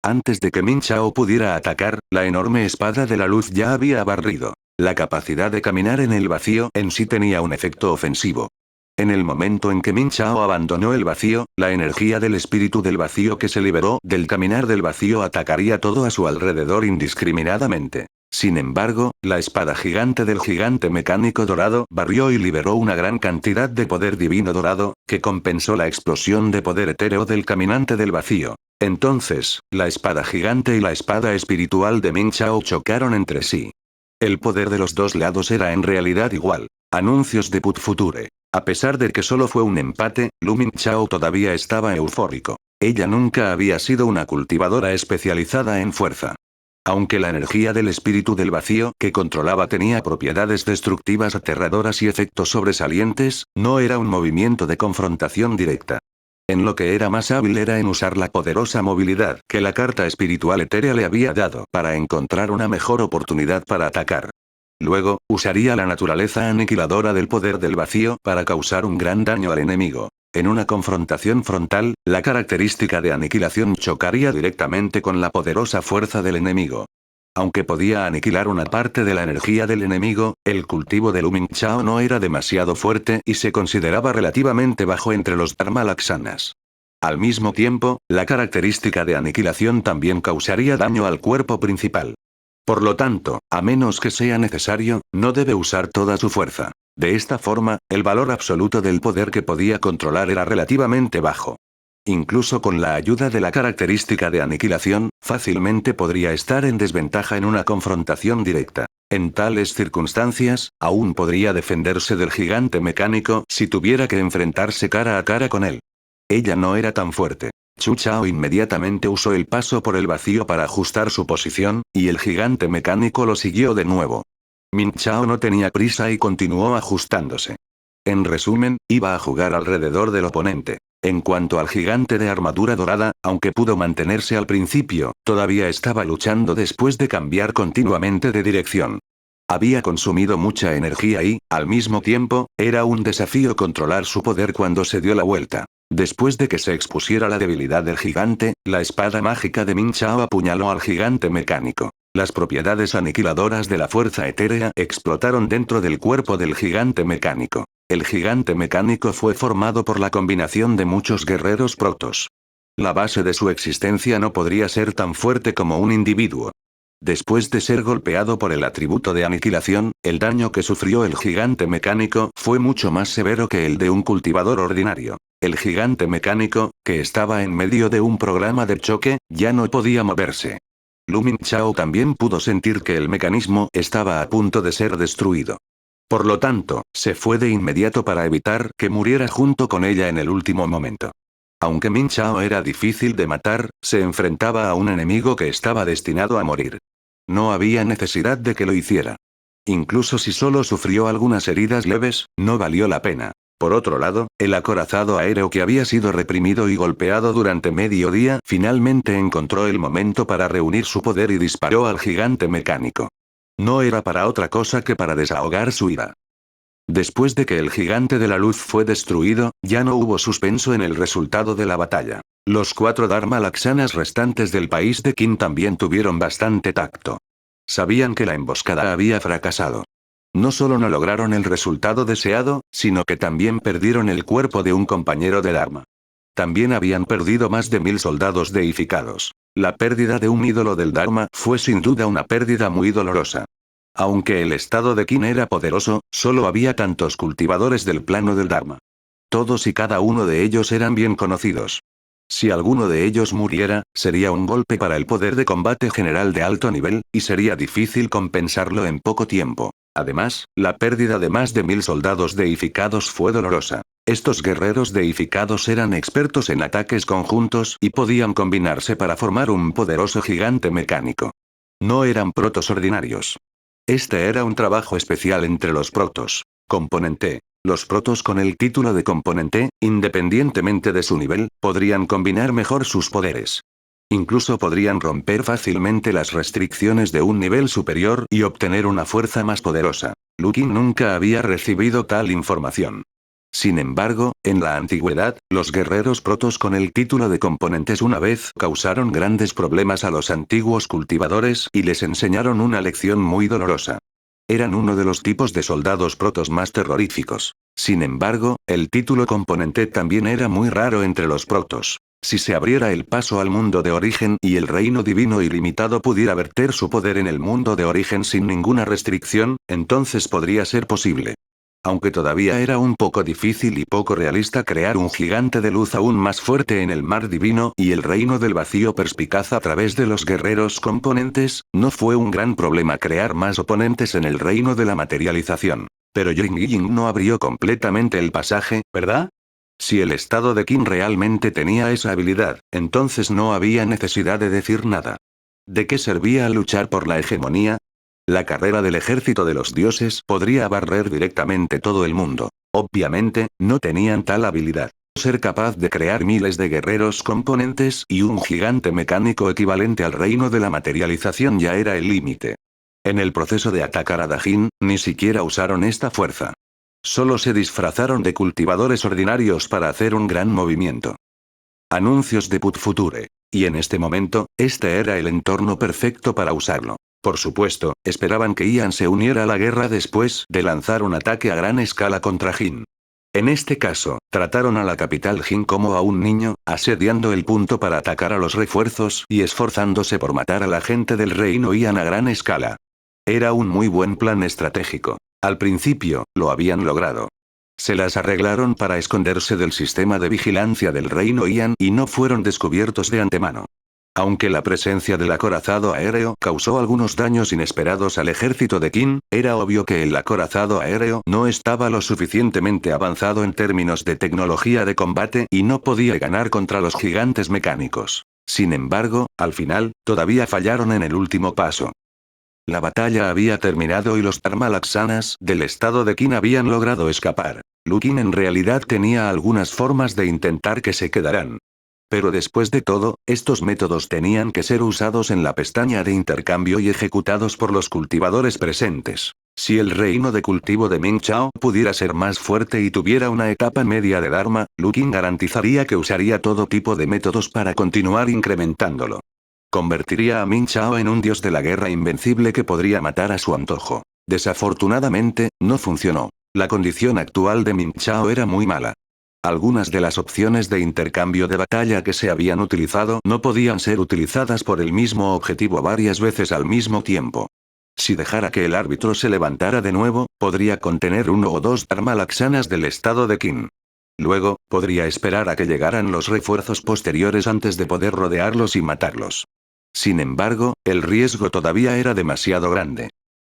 Antes de que Mingqiao pudiera atacar, la enorme espada de la luz ya había barrido. La capacidad de caminar en el vacío en sí tenía un efecto ofensivo. En el momento en que Mingqiao abandonó el vacío, la energía del espíritu del vacío que se liberó del caminar del vacío atacaría todo a su alrededor indiscriminadamente. Sin embargo, la espada gigante del gigante mecánico dorado barrió y liberó una gran cantidad de poder divino dorado, que compensó la explosión de poder etéreo del caminante del vacío. Entonces, la espada gigante y la espada espiritual de Mingqiao chocaron entre sí. El poder de los dos lados era en realidad igual. Anuncios de Put Future. A pesar de que solo fue un empate, Lu Mingqiao todavía estaba eufórico. Ella nunca había sido una cultivadora especializada en fuerza. Aunque la energía del espíritu del vacío que controlaba tenía propiedades destructivas aterradoras y efectos sobresalientes, no era un movimiento de confrontación directa. En lo que era más hábil era en usar la poderosa movilidad que la carta espiritual etérea le había dado para encontrar una mejor oportunidad para atacar. Luego, usaría la naturaleza aniquiladora del poder del vacío para causar un gran daño al enemigo. En una confrontación frontal, la característica de aniquilación chocaría directamente con la poderosa fuerza del enemigo. Aunque podía aniquilar una parte de la energía del enemigo, el cultivo de Lu Mingqiao no era demasiado fuerte y se consideraba relativamente bajo entre los Dharma Laksanas. Al mismo tiempo, la característica de aniquilación también causaría daño al cuerpo principal. Por lo tanto, a menos que sea necesario, no debe usar toda su fuerza. De esta forma, el valor absoluto del poder que podía controlar era relativamente bajo. Incluso con la ayuda de la característica de aniquilación, fácilmente podría estar en desventaja en una confrontación directa. En tales circunstancias, aún podría defenderse del gigante mecánico si tuviera que enfrentarse cara a cara con él. Ella no era tan fuerte. Chu Chao inmediatamente usó el paso por el vacío para ajustar su posición, y el gigante mecánico lo siguió de nuevo. Min Chao no tenía prisa y continuó ajustándose. En resumen, iba a jugar alrededor del oponente. En cuanto al gigante de armadura dorada, aunque pudo mantenerse al principio, todavía estaba luchando después de cambiar continuamente de dirección. Había consumido mucha energía y, al mismo tiempo, era un desafío controlar su poder cuando se dio la vuelta. Después de que se expusiera la debilidad del gigante, la espada mágica de Min Chao apuñaló al gigante mecánico. Las propiedades aniquiladoras de la fuerza etérea explotaron dentro del cuerpo del gigante mecánico. El gigante mecánico fue formado por la combinación de muchos guerreros protos. La base de su existencia no podría ser tan fuerte como un individuo. Después de ser golpeado por el atributo de aniquilación, el daño que sufrió el gigante mecánico fue mucho más severo que el de un cultivador ordinario. El gigante mecánico, que estaba en medio de un programa de choque, ya no podía moverse. Lu Mingchao también pudo sentir que el mecanismo estaba a punto de ser destruido. Por lo tanto, se fue de inmediato para evitar que muriera junto con ella en el último momento. Aunque Min Chao era difícil de matar, se enfrentaba a un enemigo que estaba destinado a morir. No había necesidad de que lo hiciera. Incluso si solo sufrió algunas heridas leves, no valió la pena. Por otro lado, el acorazado aéreo que había sido reprimido y golpeado durante medio día finalmente encontró el momento para reunir su poder y disparó al gigante mecánico. No era para otra cosa que para desahogar su ira. Después de que el gigante de la luz fue destruido, ya no hubo suspenso en el resultado de la batalla. Los 4 Dharma Laksanas restantes del país de Qin también tuvieron bastante tacto. Sabían que la emboscada había fracasado. No solo no lograron el resultado deseado, sino que también perdieron el cuerpo de un compañero de Dharma. También habían perdido más de 1000 soldados deificados. La pérdida de un ídolo del Dharma fue sin duda una pérdida muy dolorosa. Aunque el estado de Qin era poderoso, solo había tantos cultivadores del plano del Dharma. Todos y cada uno de ellos eran bien conocidos. Si alguno de ellos muriera, sería un golpe para el poder de combate general de alto nivel, y sería difícil compensarlo en poco tiempo. Además, la pérdida de más de 1000 soldados deificados fue dolorosa. Estos guerreros deificados eran expertos en ataques conjuntos y podían combinarse para formar un poderoso gigante mecánico. No eran protos ordinarios. Este era un trabajo especial entre los protos. Componente. Los protos con el título de componente, independientemente de su nivel, podrían combinar mejor sus poderes. Incluso podrían romper fácilmente las restricciones de un nivel superior y obtener una fuerza más poderosa. Lu Qin nunca había recibido tal información. Sin embargo, en la antigüedad, los guerreros protos con el título de componentes una vez causaron grandes problemas a los antiguos cultivadores y les enseñaron una lección muy dolorosa. Eran uno de los tipos de soldados protos más terroríficos. Sin embargo, el título componente también era muy raro entre los protos. Si se abriera el paso al mundo de origen y el reino divino ilimitado pudiera verter su poder en el mundo de origen sin ninguna restricción, entonces podría ser posible. Aunque todavía era un poco difícil y poco realista crear un gigante de luz aún más fuerte en el mar divino y el reino del vacío perspicaz a través de los guerreros componentes, no fue un gran problema crear más oponentes en el reino de la materialización. Pero Ying Ying no abrió completamente el pasaje, ¿verdad? Si el estado de Qin realmente tenía esa habilidad, entonces no había necesidad de decir nada. ¿De qué servía luchar por la hegemonía? La carrera del ejército de los dioses podría barrer directamente todo el mundo. Obviamente, no tenían tal habilidad. Ser capaz de crear miles de guerreros componentes y un gigante mecánico equivalente al reino de la materialización ya era el límite. En el proceso de atacar a Dajin, ni siquiera usaron esta fuerza. Solo se disfrazaron de cultivadores ordinarios para hacer un gran movimiento. Anuncios de Put Future. Y en este momento, este era el entorno perfecto para usarlo. Por supuesto, esperaban que Ian se uniera a la guerra después de lanzar un ataque a gran escala contra Jin. En este caso, trataron a la capital Jin como a un niño, asediando el punto para atacar a los refuerzos y esforzándose por matar a la gente del reino Ian a gran escala. Era un muy buen plan estratégico. Al principio, lo habían logrado. Se las arreglaron para esconderse del sistema de vigilancia del reino Ian y no fueron descubiertos de antemano. Aunque la presencia del acorazado aéreo causó algunos daños inesperados al ejército de Qin, era obvio que el acorazado aéreo no estaba lo suficientemente avanzado en términos de tecnología de combate y no podía ganar contra los gigantes mecánicos. Sin embargo, al final, todavía fallaron en el último paso. La batalla había terminado y los Dharma Laksanas del estado de Qin habían logrado escapar. Lu Qin en realidad tenía algunas formas de intentar que se quedaran. Pero después de todo, estos métodos tenían que ser usados en la pestaña de intercambio y ejecutados por los cultivadores presentes. Si el reino de cultivo de Ming Chao pudiera ser más fuerte y tuviera una etapa media de Dharma, Lu Qin garantizaría que usaría todo tipo de métodos para continuar incrementándolo. Convertiría a Ming Chao en un dios de la guerra invencible que podría matar a su antojo. Desafortunadamente, no funcionó. La condición actual de Ming Chao era muy mala. Algunas de las opciones de intercambio de batalla que se habían utilizado no podían ser utilizadas por el mismo objetivo varias veces al mismo tiempo. Si dejara que el árbitro se levantara de nuevo, podría contener uno o dos Dharma Laksanas del estado de Qin. Luego, podría esperar a que llegaran los refuerzos posteriores antes de poder rodearlos y matarlos. Sin embargo, el riesgo todavía era demasiado grande.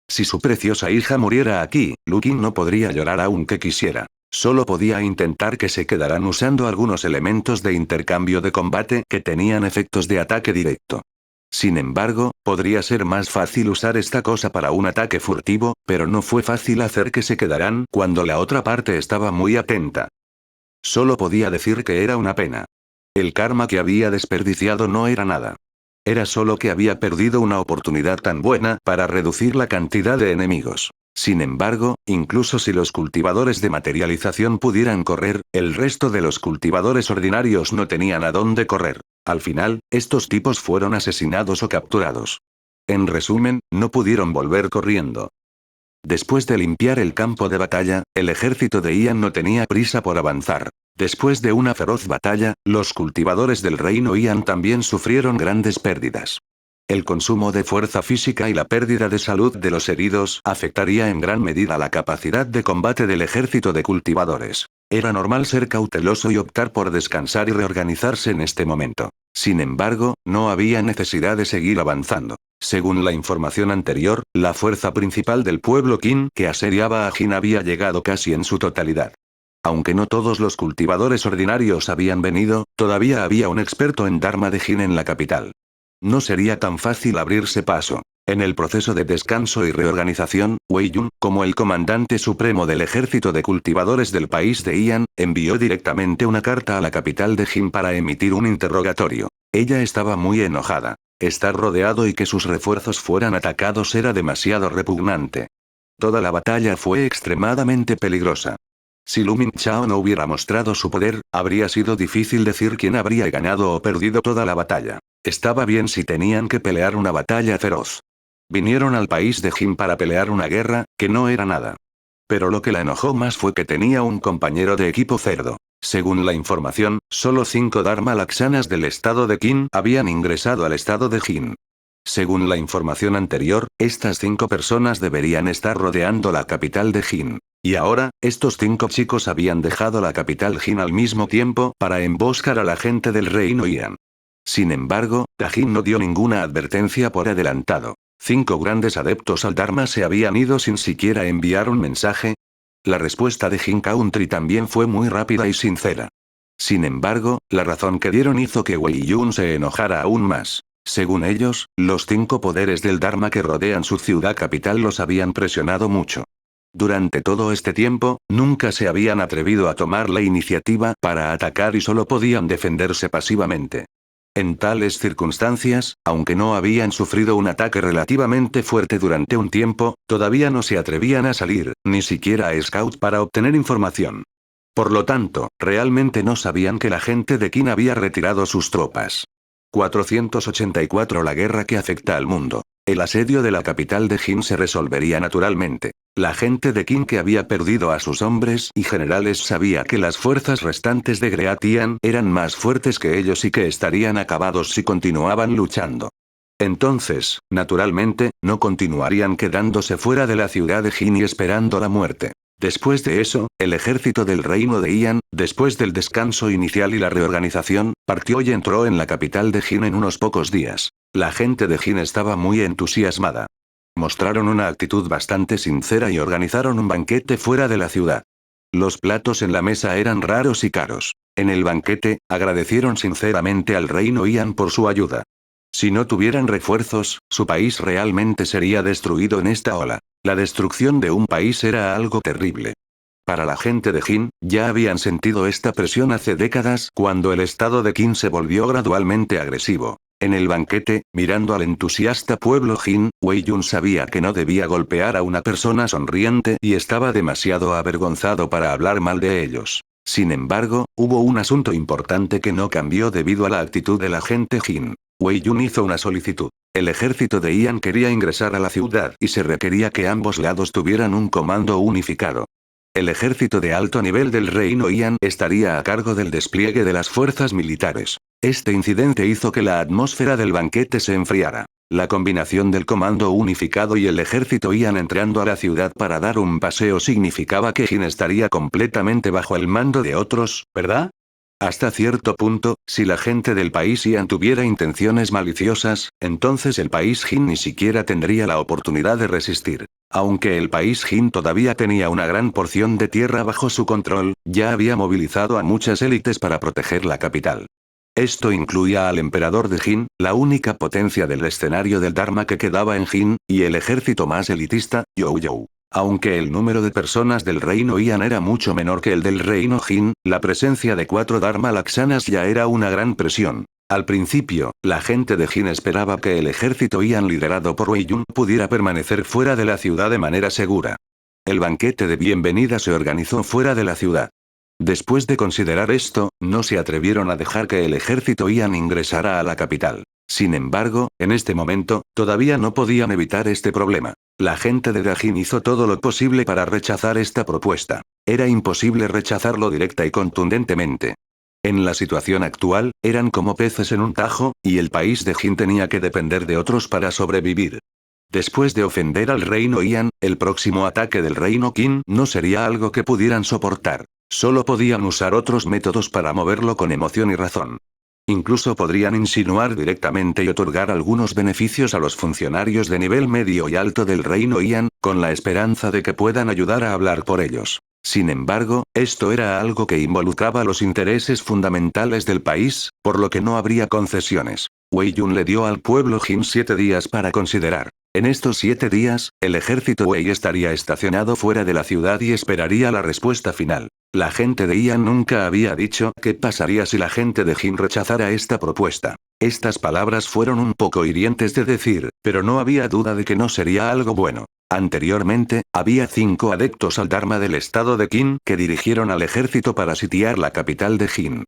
Si su preciosa hija muriera aquí, Lu Qin no podría llorar aunque quisiera. Solo podía intentar que se quedaran usando algunos elementos de intercambio de combate que tenían efectos de ataque directo. Sin embargo, podría ser más fácil usar esta cosa para un ataque furtivo, pero no fue fácil hacer que se quedaran cuando la otra parte estaba muy atenta. Solo podía decir que era una pena. El karma que había desperdiciado no era nada. Era solo que había perdido una oportunidad tan buena para reducir la cantidad de enemigos. Sin embargo, incluso si los cultivadores de materialización pudieran correr, el resto de los cultivadores ordinarios no tenían a dónde correr. Al final, estos tipos fueron asesinados o capturados. En resumen, no pudieron volver corriendo. Después de limpiar el campo de batalla, el ejército de Ian no tenía prisa por avanzar. Después de una feroz batalla, los cultivadores del reino Ian también sufrieron grandes pérdidas. El consumo de fuerza física y la pérdida de salud de los heridos afectaría en gran medida la capacidad de combate del ejército de cultivadores. Era normal ser cauteloso y optar por descansar y reorganizarse en este momento. Sin embargo, no había necesidad de seguir avanzando. Según la información anterior, la fuerza principal del pueblo Qin que asediaba a Jin había llegado casi en su totalidad. Aunque no todos los cultivadores ordinarios habían venido, todavía había un experto en Dharma de Jin en la capital. No sería tan fácil abrirse paso. En el proceso de descanso y reorganización, Wei Yun, como el comandante supremo del ejército de cultivadores del país de Ian, envió directamente una carta a la capital de Jin para emitir un interrogatorio. Ella estaba muy enojada. Estar rodeado y que sus refuerzos fueran atacados era demasiado repugnante. Toda la batalla fue extremadamente peligrosa. Si Lu Mingchao no hubiera mostrado su poder, habría sido difícil decir quién habría ganado o perdido toda la batalla. Estaba bien si tenían que pelear una batalla feroz. Vinieron al país de Jin para pelear una guerra, que no era nada. Pero lo que la enojó más fue que tenía un compañero de equipo cerdo. Según la información, solo 5 Dharma Laksanas del estado de Qin habían ingresado al estado de Jin. Según la información anterior, estas 5 personas deberían estar rodeando la capital de Jin. Y ahora, estos 5 chicos habían dejado la capital Jin al mismo tiempo para emboscar a la gente del reino Ian. Sin embargo, Jin no dio ninguna advertencia por adelantado. 5 grandes adeptos al Dharma se habían ido sin siquiera enviar un mensaje. La respuesta de Jin Country también fue muy rápida y sincera. Sin embargo, la razón que dieron hizo que Wei Yun se enojara aún más. Según ellos, los 5 poderes del Dharma que rodean su ciudad capital los habían presionado mucho. Durante todo este tiempo, nunca se habían atrevido a tomar la iniciativa para atacar y solo podían defenderse pasivamente. En tales circunstancias, aunque no habían sufrido un ataque relativamente fuerte durante un tiempo, todavía no se atrevían a salir, ni siquiera a Scout para obtener información. Por lo tanto, realmente no sabían que la gente de Qin había retirado sus tropas. 484 La guerra que afecta al mundo. El asedio de la capital de Jin se resolvería naturalmente. La gente de Qin que había perdido a sus hombres y generales sabía que las fuerzas restantes de Greatian eran más fuertes que ellos y que estarían acabados si continuaban luchando. Entonces, naturalmente, no continuarían quedándose fuera de la ciudad de Jin y esperando la muerte. Después de eso, el ejército del reino de Ian, después del descanso inicial y la reorganización, partió y entró en la capital de Jin en unos pocos días. La gente de Jin estaba muy entusiasmada. Mostraron una actitud bastante sincera y organizaron un banquete fuera de la ciudad. Los platos en la mesa eran raros y caros. En el banquete, agradecieron sinceramente al reino Ian por su ayuda. Si no tuvieran refuerzos, su país realmente sería destruido en esta ola. La destrucción de un país era algo terrible. Para la gente de Jin, ya habían sentido esta presión hace décadas cuando el estado de Qin se volvió gradualmente agresivo. En el banquete, mirando al entusiasta pueblo Jin, Wei Yun sabía que no debía golpear a una persona sonriente y estaba demasiado avergonzado para hablar mal de ellos. Sin embargo, hubo un asunto importante que no cambió debido a la actitud de la gente Jin. Wei Yun hizo una solicitud. El ejército de Ian quería ingresar a la ciudad y se requería que ambos lados tuvieran un comando unificado. El ejército de alto nivel del reino Ian estaría a cargo del despliegue de las fuerzas militares. Este incidente hizo que la atmósfera del banquete se enfriara. La combinación del comando unificado y el ejército Ian entrando a la ciudad para dar un paseo significaba que Jin estaría completamente bajo el mando de otros, ¿verdad? Hasta cierto punto, si la gente del país Ian tuviera intenciones maliciosas, entonces el país Jin ni siquiera tendría la oportunidad de resistir. Aunque el país Jin todavía tenía una gran porción de tierra bajo su control, ya había movilizado a muchas élites para proteger la capital. Esto incluía al emperador de Jin, la única potencia del escenario del Dharma que quedaba en Jin, y el ejército más elitista, Youyou. Aunque el número de personas del reino Ian era mucho menor que el del reino Jin, la presencia de 4 Dharma Laksanas ya era una gran presión. Al principio, la gente de Jin esperaba que el ejército Ian liderado por Wei Yun pudiera permanecer fuera de la ciudad de manera segura. El banquete de bienvenida se organizó fuera de la ciudad. Después de considerar esto, no se atrevieron a dejar que el ejército Ian ingresara a la capital. Sin embargo, en este momento, todavía no podían evitar este problema. La gente de Dajin hizo todo lo posible para rechazar esta propuesta. Era imposible rechazarlo directa y contundentemente. En la situación actual, eran como peces en un tajo, y el país de Jin tenía que depender de otros para sobrevivir. Después de ofender al reino Ian, el próximo ataque del reino Qin no sería algo que pudieran soportar. Solo podían usar otros métodos para moverlo con emoción y razón. Incluso podrían insinuar directamente y otorgar algunos beneficios a los funcionarios de nivel medio y alto del reino Ian, con la esperanza de que puedan ayudar a hablar por ellos. Sin embargo, esto era algo que involucraba los intereses fundamentales del país, por lo que no habría concesiones. Wei Yun le dio al pueblo Jin 7 días para considerar. En estos 7 días, el ejército Wei estaría estacionado fuera de la ciudad y esperaría la respuesta final. La gente de Ian nunca había dicho qué pasaría si la gente de Jin rechazara esta propuesta. Estas palabras fueron un poco hirientes de decir, pero no había duda de que no sería algo bueno. Anteriormente, había 5 adeptos al Dharma del estado de Qin que dirigieron al ejército para sitiar la capital de Jin.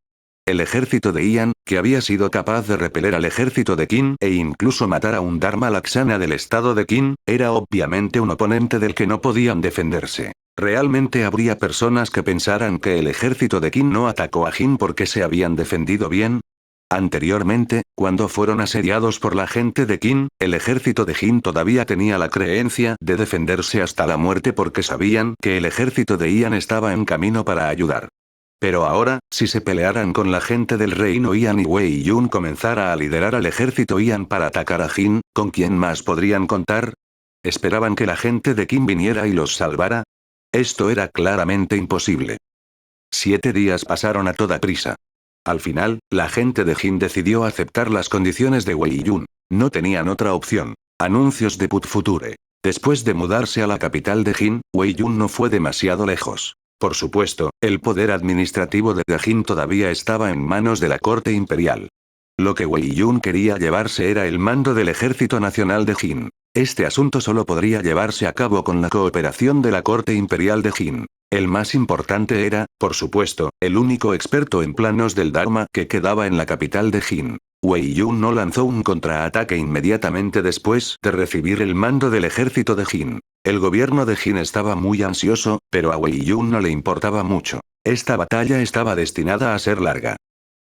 El ejército de Ian, que había sido capaz de repeler al ejército de Qin e incluso matar a un Dharma Laksana del estado de Qin, era obviamente un oponente del que no podían defenderse. Realmente habría personas que pensaran que el ejército de Qin no atacó a Jin porque se habían defendido bien. Anteriormente, cuando fueron asediados por la gente de Qin, el ejército de Jin todavía tenía la creencia de defenderse hasta la muerte porque sabían que el ejército de Ian estaba en camino para ayudar. Pero ahora, si se pelearan con la gente del reino Ian y Wei Yun comenzara a liderar al ejército Ian para atacar a Jin, ¿con quién más podrían contar? ¿Esperaban que la gente de Qin viniera y los salvara? Esto era claramente imposible. 7 días pasaron a toda prisa. Al final, la gente de Jin decidió aceptar las condiciones de Wei Yun. No tenían otra opción. Anuncios de Put Future. Después de mudarse a la capital de Jin, Wei Yun no fue demasiado lejos. Por supuesto, el poder administrativo de Jin todavía estaba en manos de la corte imperial. Lo que Wei Yun quería llevarse era el mando del ejército nacional de Jin. Este asunto solo podría llevarse a cabo con la cooperación de la corte imperial de Jin. El más importante era, por supuesto, el único experto en planos del Dharma que quedaba en la capital de Jin. Wei Yun no lanzó un contraataque inmediatamente después de recibir el mando del ejército de Jin. El gobierno de Jin estaba muy ansioso, pero a Wei Yun no le importaba mucho. Esta batalla estaba destinada a ser larga.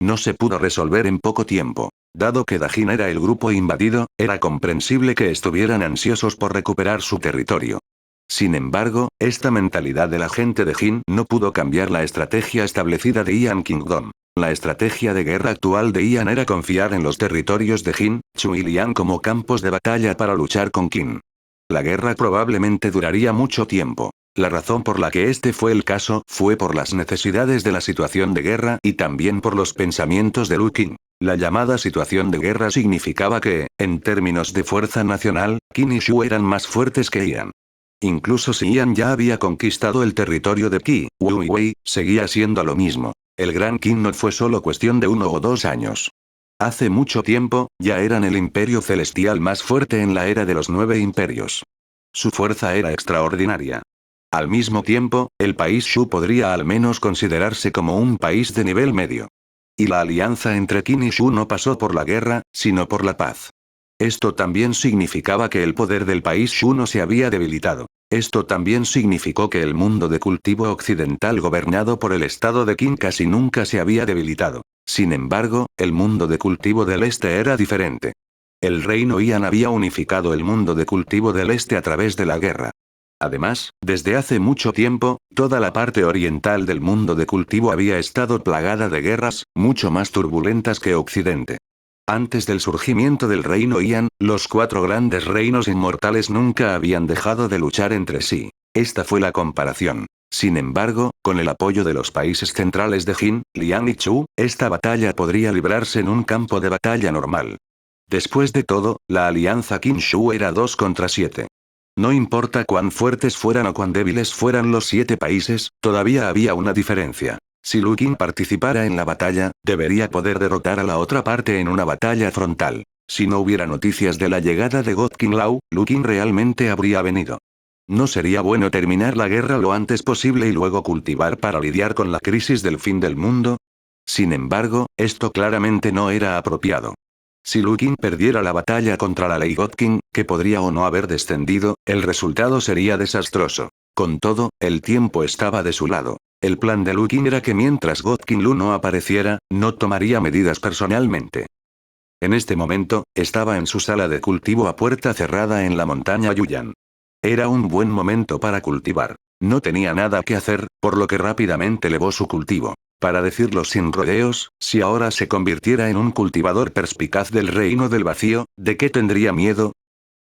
No se pudo resolver en poco tiempo. Dado que Dajin era el grupo invadido, era comprensible que estuvieran ansiosos por recuperar su territorio. Sin embargo, esta mentalidad de la gente de Jin no pudo cambiar la estrategia establecida de Ian Kingdom. La estrategia de guerra actual de Ian era confiar en los territorios de Jin, Chu y Liang como campos de batalla para luchar con Qin. La guerra probablemente duraría mucho tiempo. La razón por la que este fue el caso fue por las necesidades de la situación de guerra y también por los pensamientos de Lu Qin. La llamada situación de guerra significaba que, en términos de fuerza nacional, Qin y Shu eran más fuertes que Ian. Incluso si Ian ya había conquistado el territorio de Qi, Wu y Wei, seguía siendo lo mismo. El Gran Qin no fue solo cuestión de 1 o 2 años. Hace mucho tiempo, ya eran el imperio celestial más fuerte en la era de los 9 imperios. Su fuerza era extraordinaria. Al mismo tiempo, el país Shu podría al menos considerarse como un país de nivel medio. Y la alianza entre Qin y Shu no pasó por la guerra, sino por la paz. Esto también significaba que el poder del país Shu no se había debilitado. Esto también significó que el mundo de cultivo occidental gobernado por el estado de Qin casi nunca se había debilitado. Sin embargo, el mundo de cultivo del este era diferente. El reino Ian había unificado el mundo de cultivo del este a través de la guerra. Además, desde hace mucho tiempo, toda la parte oriental del mundo de cultivo había estado plagada de guerras, mucho más turbulentas que Occidente. Antes del surgimiento del reino Ian, los 4 grandes reinos inmortales nunca habían dejado de luchar entre sí. Esta fue la comparación. Sin embargo, con el apoyo de los países centrales de Jin, Liang y Chu, esta batalla podría librarse en un campo de batalla normal. Después de todo, la alianza Qin-Shu era 2 contra 7. No importa cuán fuertes fueran o cuán débiles fueran los 7 países, todavía había una diferencia. Si Lu Qin participara en la batalla, debería poder derrotar a la otra parte en una batalla frontal. Si no hubiera noticias de la llegada de God King Lao, Lu Qin realmente habría venido. ¿No sería bueno terminar la guerra lo antes posible y luego cultivar para lidiar con la crisis del fin del mundo? Sin embargo, esto claramente no era apropiado. Si Lu Qin perdiera la batalla contra la Ley God King, que podría o no haber descendido, el resultado sería desastroso. Con todo, el tiempo estaba de su lado. El plan de Lu Qin era que mientras God King Lu no apareciera, no tomaría medidas personalmente. En este momento, estaba en su sala de cultivo a puerta cerrada en la montaña Yuyan. Era un buen momento para cultivar. No tenía nada que hacer, por lo que rápidamente elevó su cultivo. Para decirlo sin rodeos, si ahora se convirtiera en un cultivador perspicaz del reino del vacío, ¿de qué tendría miedo?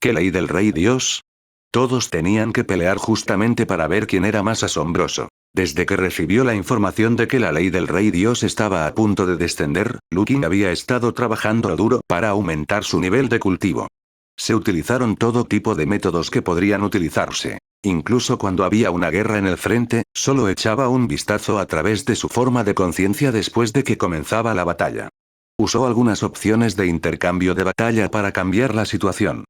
¿Qué ley del rey Dios? Todos tenían que pelear justamente para ver quién era más asombroso. Desde que recibió la información de que la ley del rey Dios estaba a punto de descender, Lu Qin había estado trabajando duro para aumentar su nivel de cultivo. Se utilizaron todo tipo de métodos que podrían utilizarse. Incluso cuando había una guerra en el frente, solo echaba un vistazo a través de su forma de conciencia después de que comenzaba la batalla. Usó algunas opciones de intercambio de batalla para cambiar la situación.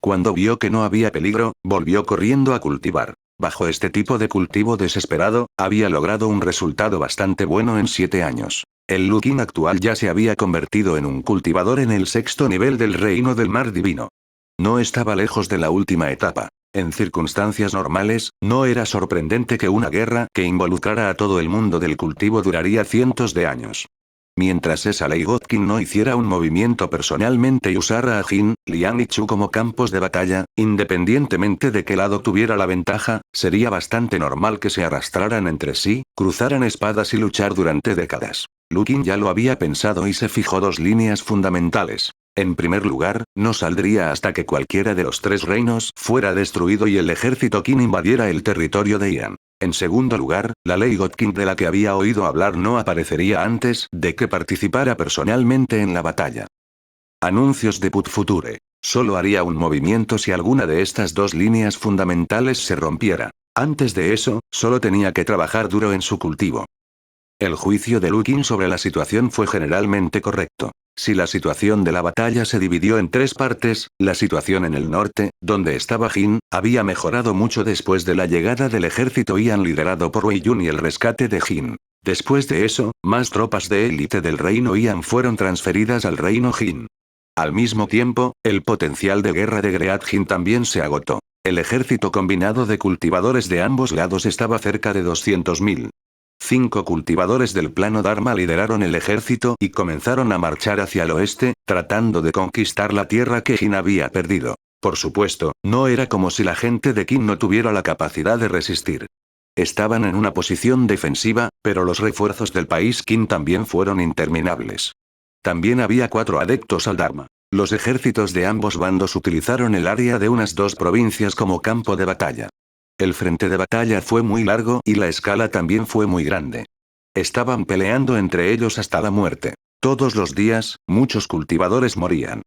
Cuando vio que no había peligro, volvió corriendo a cultivar. Bajo este tipo de cultivo desesperado, había logrado un resultado bastante bueno en 7 años. El Lu Qin actual ya se había convertido en un cultivador en el 6º nivel del reino del mar divino. No estaba lejos de la última etapa. En circunstancias normales, no era sorprendente que una guerra que involucrara a todo el mundo del cultivo duraría cientos de años. Mientras esa ley God King no hiciera un movimiento personalmente y usara a Jin, Liang y Chu como campos de batalla, independientemente de qué lado tuviera la ventaja, sería bastante normal que se arrastraran entre sí, cruzaran espadas y luchar durante décadas. Lu Qin ya lo había pensado y se fijó 2 líneas fundamentales. En primer lugar, no saldría hasta que cualquiera de los 3 reinos fuera destruido y el ejército Qin invadiera el territorio de Ian. En segundo lugar, la ley God King de la que había oído hablar no aparecería antes de que participara personalmente en la batalla. Anuncios de Put Future. Solo haría un movimiento si alguna de estas 2 líneas fundamentales se rompiera. Antes de eso, solo tenía que trabajar duro en su cultivo. El juicio de Lu Qin sobre la situación fue generalmente correcto. Si la situación de la batalla se dividió en 3 partes, la situación en el norte, donde estaba Jin, había mejorado mucho después de la llegada del ejército Ian liderado por Wei Yun y el rescate de Jin. Después de eso, más tropas de élite del reino Ian fueron transferidas al reino Jin. Al mismo tiempo, el potencial de guerra de Great Jin también se agotó. El ejército combinado de cultivadores de ambos lados estaba cerca de 200.000. 5 cultivadores del plano Dharma lideraron el ejército y comenzaron a marchar hacia el oeste, tratando de conquistar la tierra que Jin había perdido. Por supuesto, no era como si la gente de Qin no tuviera la capacidad de resistir. Estaban en una posición defensiva, pero los refuerzos del país Qin también fueron interminables. También había 4 adeptos al Dharma. Los ejércitos de ambos bandos utilizaron el área de unas 2 provincias como campo de batalla. El frente de batalla fue muy largo y la escala también fue muy grande. Estaban peleando entre ellos hasta la muerte. Todos los días, muchos cultivadores morían.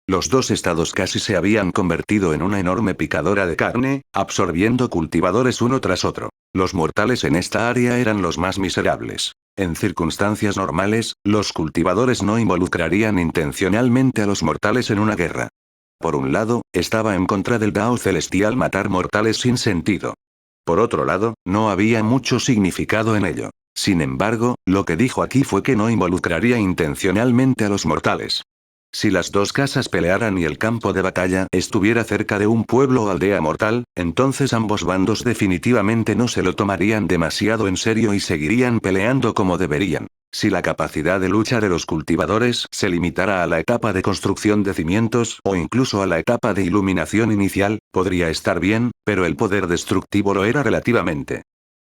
Los 2 estados casi se habían convertido en una enorme picadora de carne, absorbiendo cultivadores uno tras otro. Los mortales en esta área eran los más miserables. En circunstancias normales, los cultivadores no involucrarían intencionalmente a los mortales en una guerra. Por un lado, estaba en contra del Dao celestial matar mortales sin sentido. Por otro lado, no había mucho significado en ello. Sin embargo, lo que dijo aquí fue que no involucraría intencionalmente a los mortales. Si las 2 casas pelearan y el campo de batalla estuviera cerca de un pueblo o aldea mortal, entonces ambos bandos definitivamente no se lo tomarían demasiado en serio y seguirían peleando como deberían. Si la capacidad de lucha de los cultivadores se limitara a la etapa de construcción de cimientos o incluso a la etapa de iluminación inicial, podría estar bien, pero el poder destructivo lo era relativamente.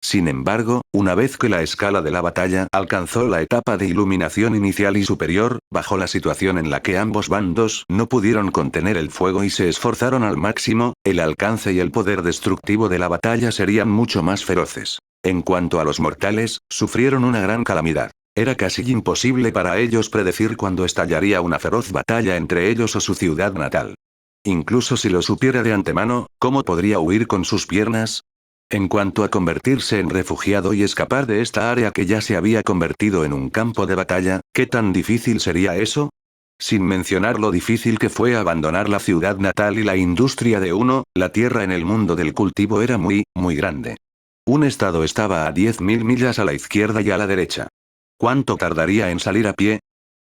Sin embargo, una vez que la escala de la batalla alcanzó la etapa de iluminación inicial y superior, bajo la situación en la que ambos bandos no pudieron contener el fuego y se esforzaron al máximo, el alcance y el poder destructivo de la batalla serían mucho más feroces. En cuanto a los mortales, sufrieron una gran calamidad. Era casi imposible para ellos predecir cuándo estallaría una feroz batalla entre ellos o su ciudad natal. Incluso si lo supiera de antemano, ¿cómo podría huir con sus piernas? En cuanto a convertirse en refugiado y escapar de esta área que ya se había convertido en un campo de batalla, ¿qué tan difícil sería eso? Sin mencionar lo difícil que fue abandonar la ciudad natal y la industria de uno, la tierra en el mundo del cultivo era muy, muy grande. Un estado estaba a 10.000 millas a la izquierda y a la derecha. ¿Cuánto tardaría en salir a pie?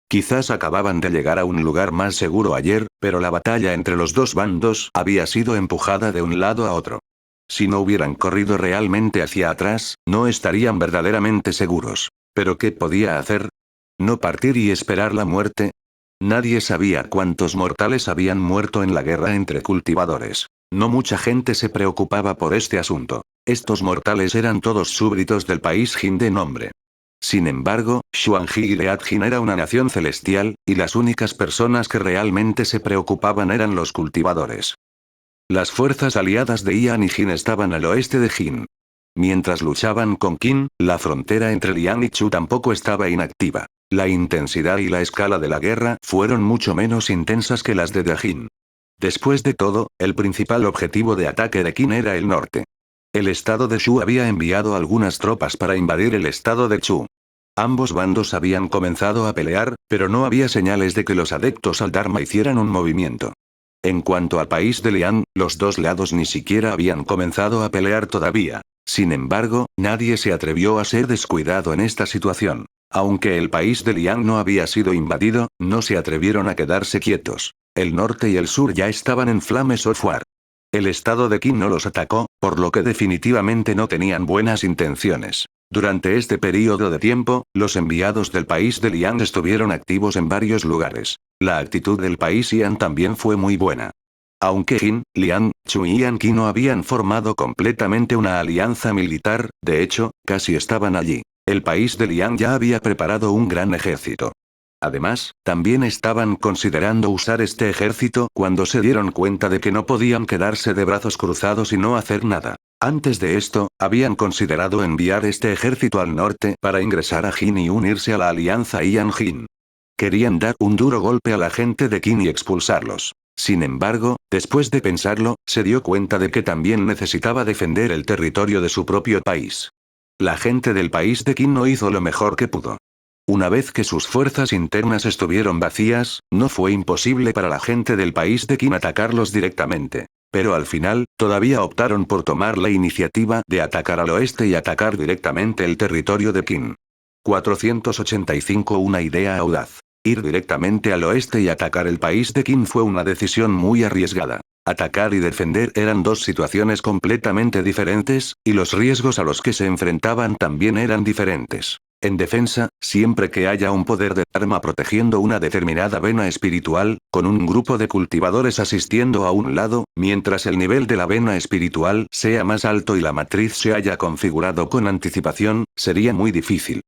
Quizás acababan de llegar a un lugar más seguro ayer, pero la batalla entre los 2 bandos había sido empujada de un lado a otro. Si no hubieran corrido realmente hacia atrás, no estarían verdaderamente seguros. ¿Pero qué podía hacer? ¿No partir y esperar la muerte? Nadie sabía cuántos mortales habían muerto en la guerra entre cultivadores. No mucha gente se preocupaba por este asunto. Estos mortales eran todos súbditos del país Jin de nombre. Sin embargo, Xuanji y Leadjin era una nación celestial, y las únicas personas que realmente se preocupaban eran los cultivadores. Las fuerzas aliadas de Ian y Jin estaban al oeste de Jin. Mientras luchaban con Qin, la frontera entre Liang y Chu tampoco estaba inactiva. La intensidad y la escala de la guerra fueron mucho menos intensas que las de Jin. Después de todo, el principal objetivo de ataque de Qin era el norte. El estado de Shu había enviado algunas tropas para invadir el estado de Chu. Ambos bandos habían comenzado a pelear, pero no había señales de que los adeptos al Dharma hicieran un movimiento. En cuanto al país de Liang, los 2 lados ni siquiera habían comenzado a pelear todavía. Sin embargo, nadie se atrevió a ser descuidado en esta situación. Aunque el país de Liang no había sido invadido, no se atrevieron a quedarse quietos. El norte y el sur ya estaban en flames o fuar. El estado de Qin no los atacó, por lo que definitivamente no tenían buenas intenciones. Durante este periodo de tiempo, los enviados del país de Liang estuvieron activos en varios lugares. La actitud del país Yan también fue muy buena. Aunque Jin, Liang, Chu y Yanqi no habían formado completamente una alianza militar, de hecho, casi estaban allí. El país de Liang ya había preparado un gran ejército. Además, también estaban considerando usar este ejército cuando se dieron cuenta de que no podían quedarse de brazos cruzados y no hacer nada. Antes de esto, habían considerado enviar este ejército al norte para ingresar a Jin y unirse a la alianza Yan-Jin. Querían dar un duro golpe a la gente de Qin y expulsarlos. Sin embargo, después de pensarlo, se dio cuenta de que también necesitaba defender el territorio de su propio país. La gente del país de Qin no hizo lo mejor que pudo. Una vez que sus fuerzas internas estuvieron vacías, no fue imposible para la gente del país de Qin atacarlos directamente. Pero al final, todavía optaron por tomar la iniciativa de atacar al oeste y atacar directamente el territorio de Qin. 485 Una idea audaz. Ir directamente al oeste y atacar el país de Qin fue una decisión muy arriesgada. Atacar y defender eran 2 situaciones completamente diferentes, y los riesgos a los que se enfrentaban también eran diferentes. En defensa, siempre que haya un poder de Dharma protegiendo una determinada vena espiritual, con un grupo de cultivadores asistiendo a un lado, mientras el nivel de la vena espiritual sea más alto y la matriz se haya configurado con anticipación, sería muy difícil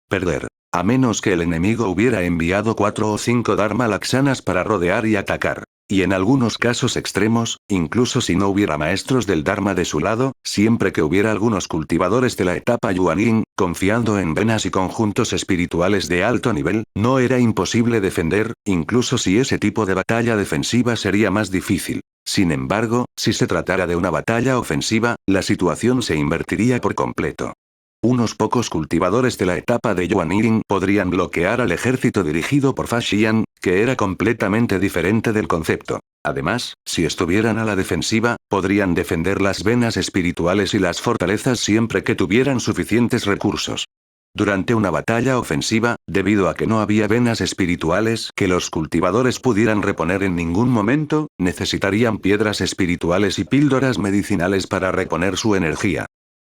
perder. A menos que el enemigo hubiera enviado 4 o 5 Dharma Laksanas para rodear y atacar. Y en algunos casos extremos, incluso si no hubiera maestros del Dharma de su lado, siempre que hubiera algunos cultivadores de la etapa Yuan confiando en venas y conjuntos espirituales de alto nivel, no era imposible defender, incluso si ese tipo de batalla defensiva sería más difícil. Sin embargo, si se tratara de una batalla ofensiva, la situación se invertiría por completo. Unos pocos cultivadores de la etapa de Yuan podrían bloquear al ejército dirigido por Fa Xian, que era completamente diferente del concepto. Además, si estuvieran a la defensiva, podrían defender las venas espirituales y las fortalezas siempre que tuvieran suficientes recursos. Durante una batalla ofensiva, debido a que no había venas espirituales que los cultivadores pudieran reponer en ningún momento, necesitarían piedras espirituales y píldoras medicinales para reponer su energía.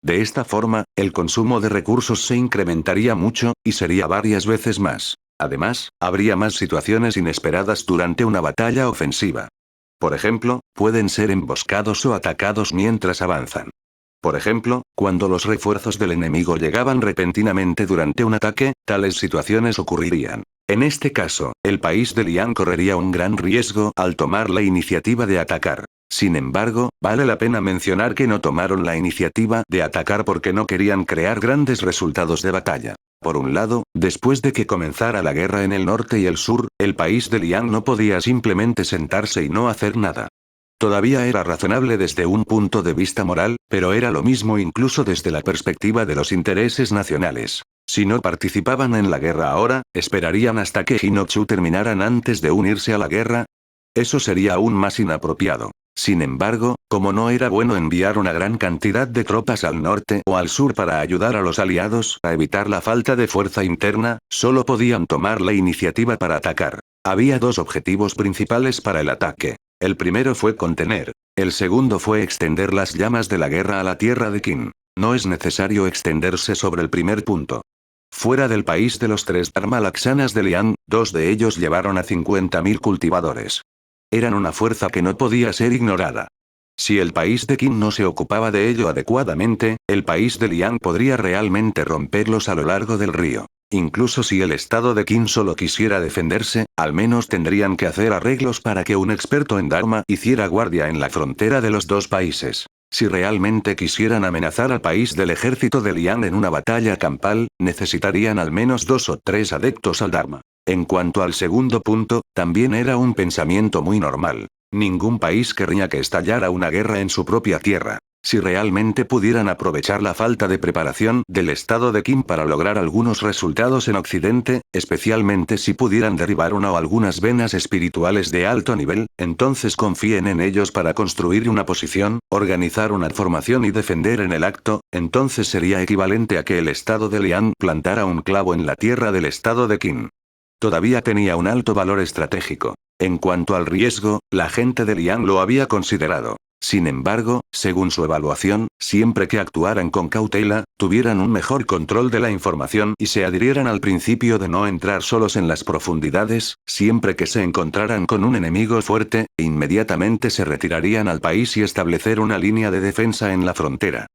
De esta forma, el consumo de recursos se incrementaría mucho, y sería varias veces más. Además, habría más situaciones inesperadas durante una batalla ofensiva. Por ejemplo, pueden ser emboscados o atacados mientras avanzan. Por ejemplo, cuando los refuerzos del enemigo llegaban repentinamente durante un ataque, tales situaciones ocurrirían. En este caso, el país de Liang correría un gran riesgo al tomar la iniciativa de atacar. Sin embargo, vale la pena mencionar que no tomaron la iniciativa de atacar porque no querían crear grandes resultados de batalla. Por un lado, después de que comenzara la guerra en el norte y el sur, el país de Liang no podía simplemente sentarse y no hacer nada. Todavía era razonable desde un punto de vista moral, pero era lo mismo incluso desde la perspectiva de los intereses nacionales. Si no participaban en la guerra ahora, esperarían hasta que Hinochu terminaran antes de unirse a la guerra. Eso sería aún más inapropiado. Sin embargo, como no era bueno enviar una gran cantidad de tropas al norte o al sur para ayudar a los aliados a evitar la falta de fuerza interna, solo podían tomar la iniciativa para atacar. Había dos objetivos principales para el ataque. El primero fue contener. El segundo fue extender las llamas de la guerra a la tierra de Qin. No es necesario extenderse sobre el primer punto. Fuera del país de los 3 Dharma Laksanas de Liang, 2 de ellos llevaron a 50.000 cultivadores. Eran una fuerza que no podía ser ignorada. Si el país de Qin no se ocupaba de ello adecuadamente, el país de Liang podría realmente romperlos a lo largo del río. Incluso si el estado de Qin solo quisiera defenderse, al menos tendrían que hacer arreglos para que un experto en Dharma hiciera guardia en la frontera de los dos países. Si realmente quisieran amenazar al país del ejército de Liang en una batalla campal, necesitarían al menos 2 o 3 adeptos al Dharma. En cuanto al segundo punto, también era un pensamiento muy normal. Ningún país querría que estallara una guerra en su propia tierra. Si realmente pudieran aprovechar la falta de preparación del estado de Qin para lograr algunos resultados en Occidente, especialmente si pudieran derribar una o algunas venas espirituales de alto nivel, entonces confíen en ellos para construir una posición, organizar una formación y defender en el acto, entonces sería equivalente a que el estado de Liang plantara un clavo en la tierra del estado de Qin. Todavía tenía un alto valor estratégico. En cuanto al riesgo, la gente de Liang lo había considerado. Sin embargo, según su evaluación, siempre que actuaran con cautela, tuvieran un mejor control de la información y se adhirieran al principio de no entrar solos en las profundidades, siempre que se encontraran con un enemigo fuerte, inmediatamente se retirarían al país y establecer una línea de defensa en la frontera.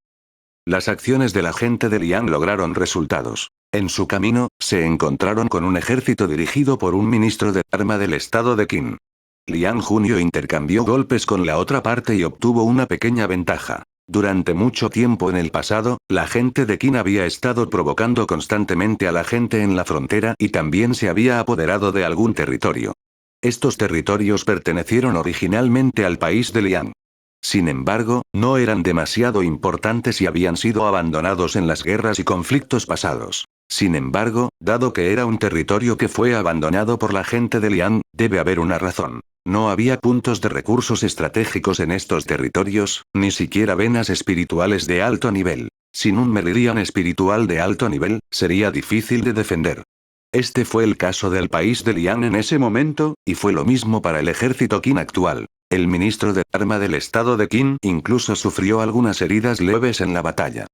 Las acciones de la gente de Liang lograron resultados. En su camino, se encontraron con un ejército dirigido por un ministro de Dharma del estado de Qin. Liang Junio intercambió golpes con la otra parte y obtuvo una pequeña ventaja. Durante mucho tiempo en el pasado, la gente de Qin había estado provocando constantemente a la gente en la frontera y también se había apoderado de algún territorio. Estos territorios pertenecieron originalmente al país de Liang. Sin embargo, no eran demasiado importantes y habían sido abandonados en las guerras y conflictos pasados. Sin embargo, dado que era un territorio que fue abandonado por la gente de Liang, debe haber una razón. No había puntos de recursos estratégicos en estos territorios, ni siquiera venas espirituales de alto nivel. Sin un meridian espiritual de alto nivel, sería difícil de defender. Este fue el caso del país de Liang en ese momento, y fue lo mismo para el ejército Qin actual. El ministro de Dharma del estado de Qin incluso sufrió algunas heridas leves en la batalla.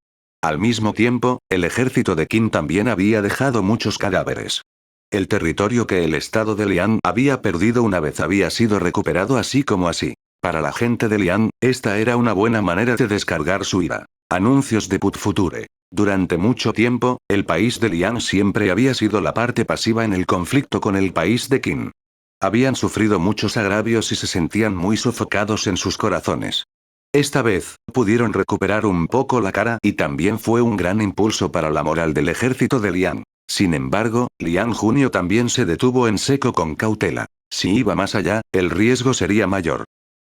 Al mismo tiempo, el ejército de Qin también había dejado muchos cadáveres. El territorio que el estado de Lian había perdido una vez había sido recuperado así como así. Para la gente de Lian, esta era una buena manera de descargar su ira. Anuncios de Put Future. Durante mucho tiempo, el país de Lian siempre había sido la parte pasiva en el conflicto con el país de Qin. Habían sufrido muchos agravios y se sentían muy sofocados en sus corazones. Esta vez, pudieron recuperar un poco la cara y también fue un gran impulso para la moral del ejército de Lian. Sin embargo, Lian Junio también se detuvo en seco con cautela. Si iba más allá, el riesgo sería mayor.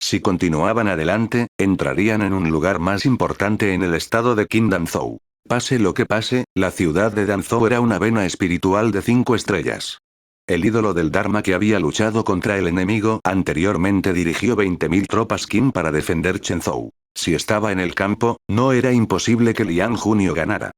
Si continuaban adelante, entrarían en un lugar más importante en el estado de Qin Danzhou. Pase lo que pase, la ciudad de Danzhou era una vena espiritual de 5 estrellas. El ídolo del Dharma que había luchado contra el enemigo anteriormente dirigió 20.000 tropas Qin para defender Chenzhou. Si estaba en el campo, no era imposible que Lian Junio ganara.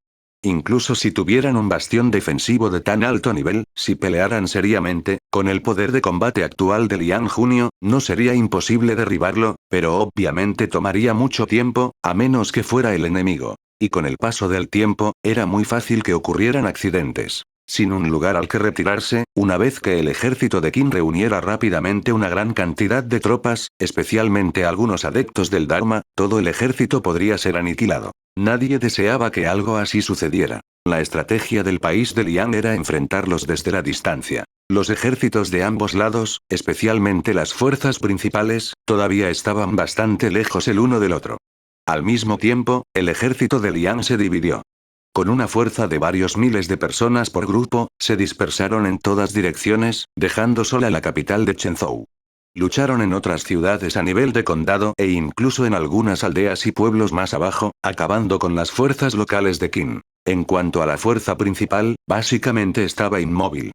Incluso si tuvieran un bastión defensivo de tan alto nivel, si pelearan seriamente, con el poder de combate actual de Lian Junio, no sería imposible derribarlo, pero obviamente tomaría mucho tiempo, a menos que fuera el enemigo. Y con el paso del tiempo, era muy fácil que ocurrieran accidentes. Sin un lugar al que retirarse, una vez que el ejército de Qin reuniera rápidamente una gran cantidad de tropas, especialmente algunos adeptos del Dharma, todo el ejército podría ser aniquilado. Nadie deseaba que algo así sucediera. La estrategia del país de Lian era enfrentarlos desde la distancia. Los ejércitos de ambos lados, especialmente las fuerzas principales, todavía estaban bastante lejos el uno del otro. Al mismo tiempo, el ejército de Lian se dividió. Con una fuerza de varios miles de personas por grupo, se dispersaron en todas direcciones, dejando sola la capital de Chenzhou. Lucharon en otras ciudades a nivel de condado e incluso en algunas aldeas y pueblos más abajo, acabando con las fuerzas locales de Qin. En cuanto a la fuerza principal, básicamente estaba inmóvil.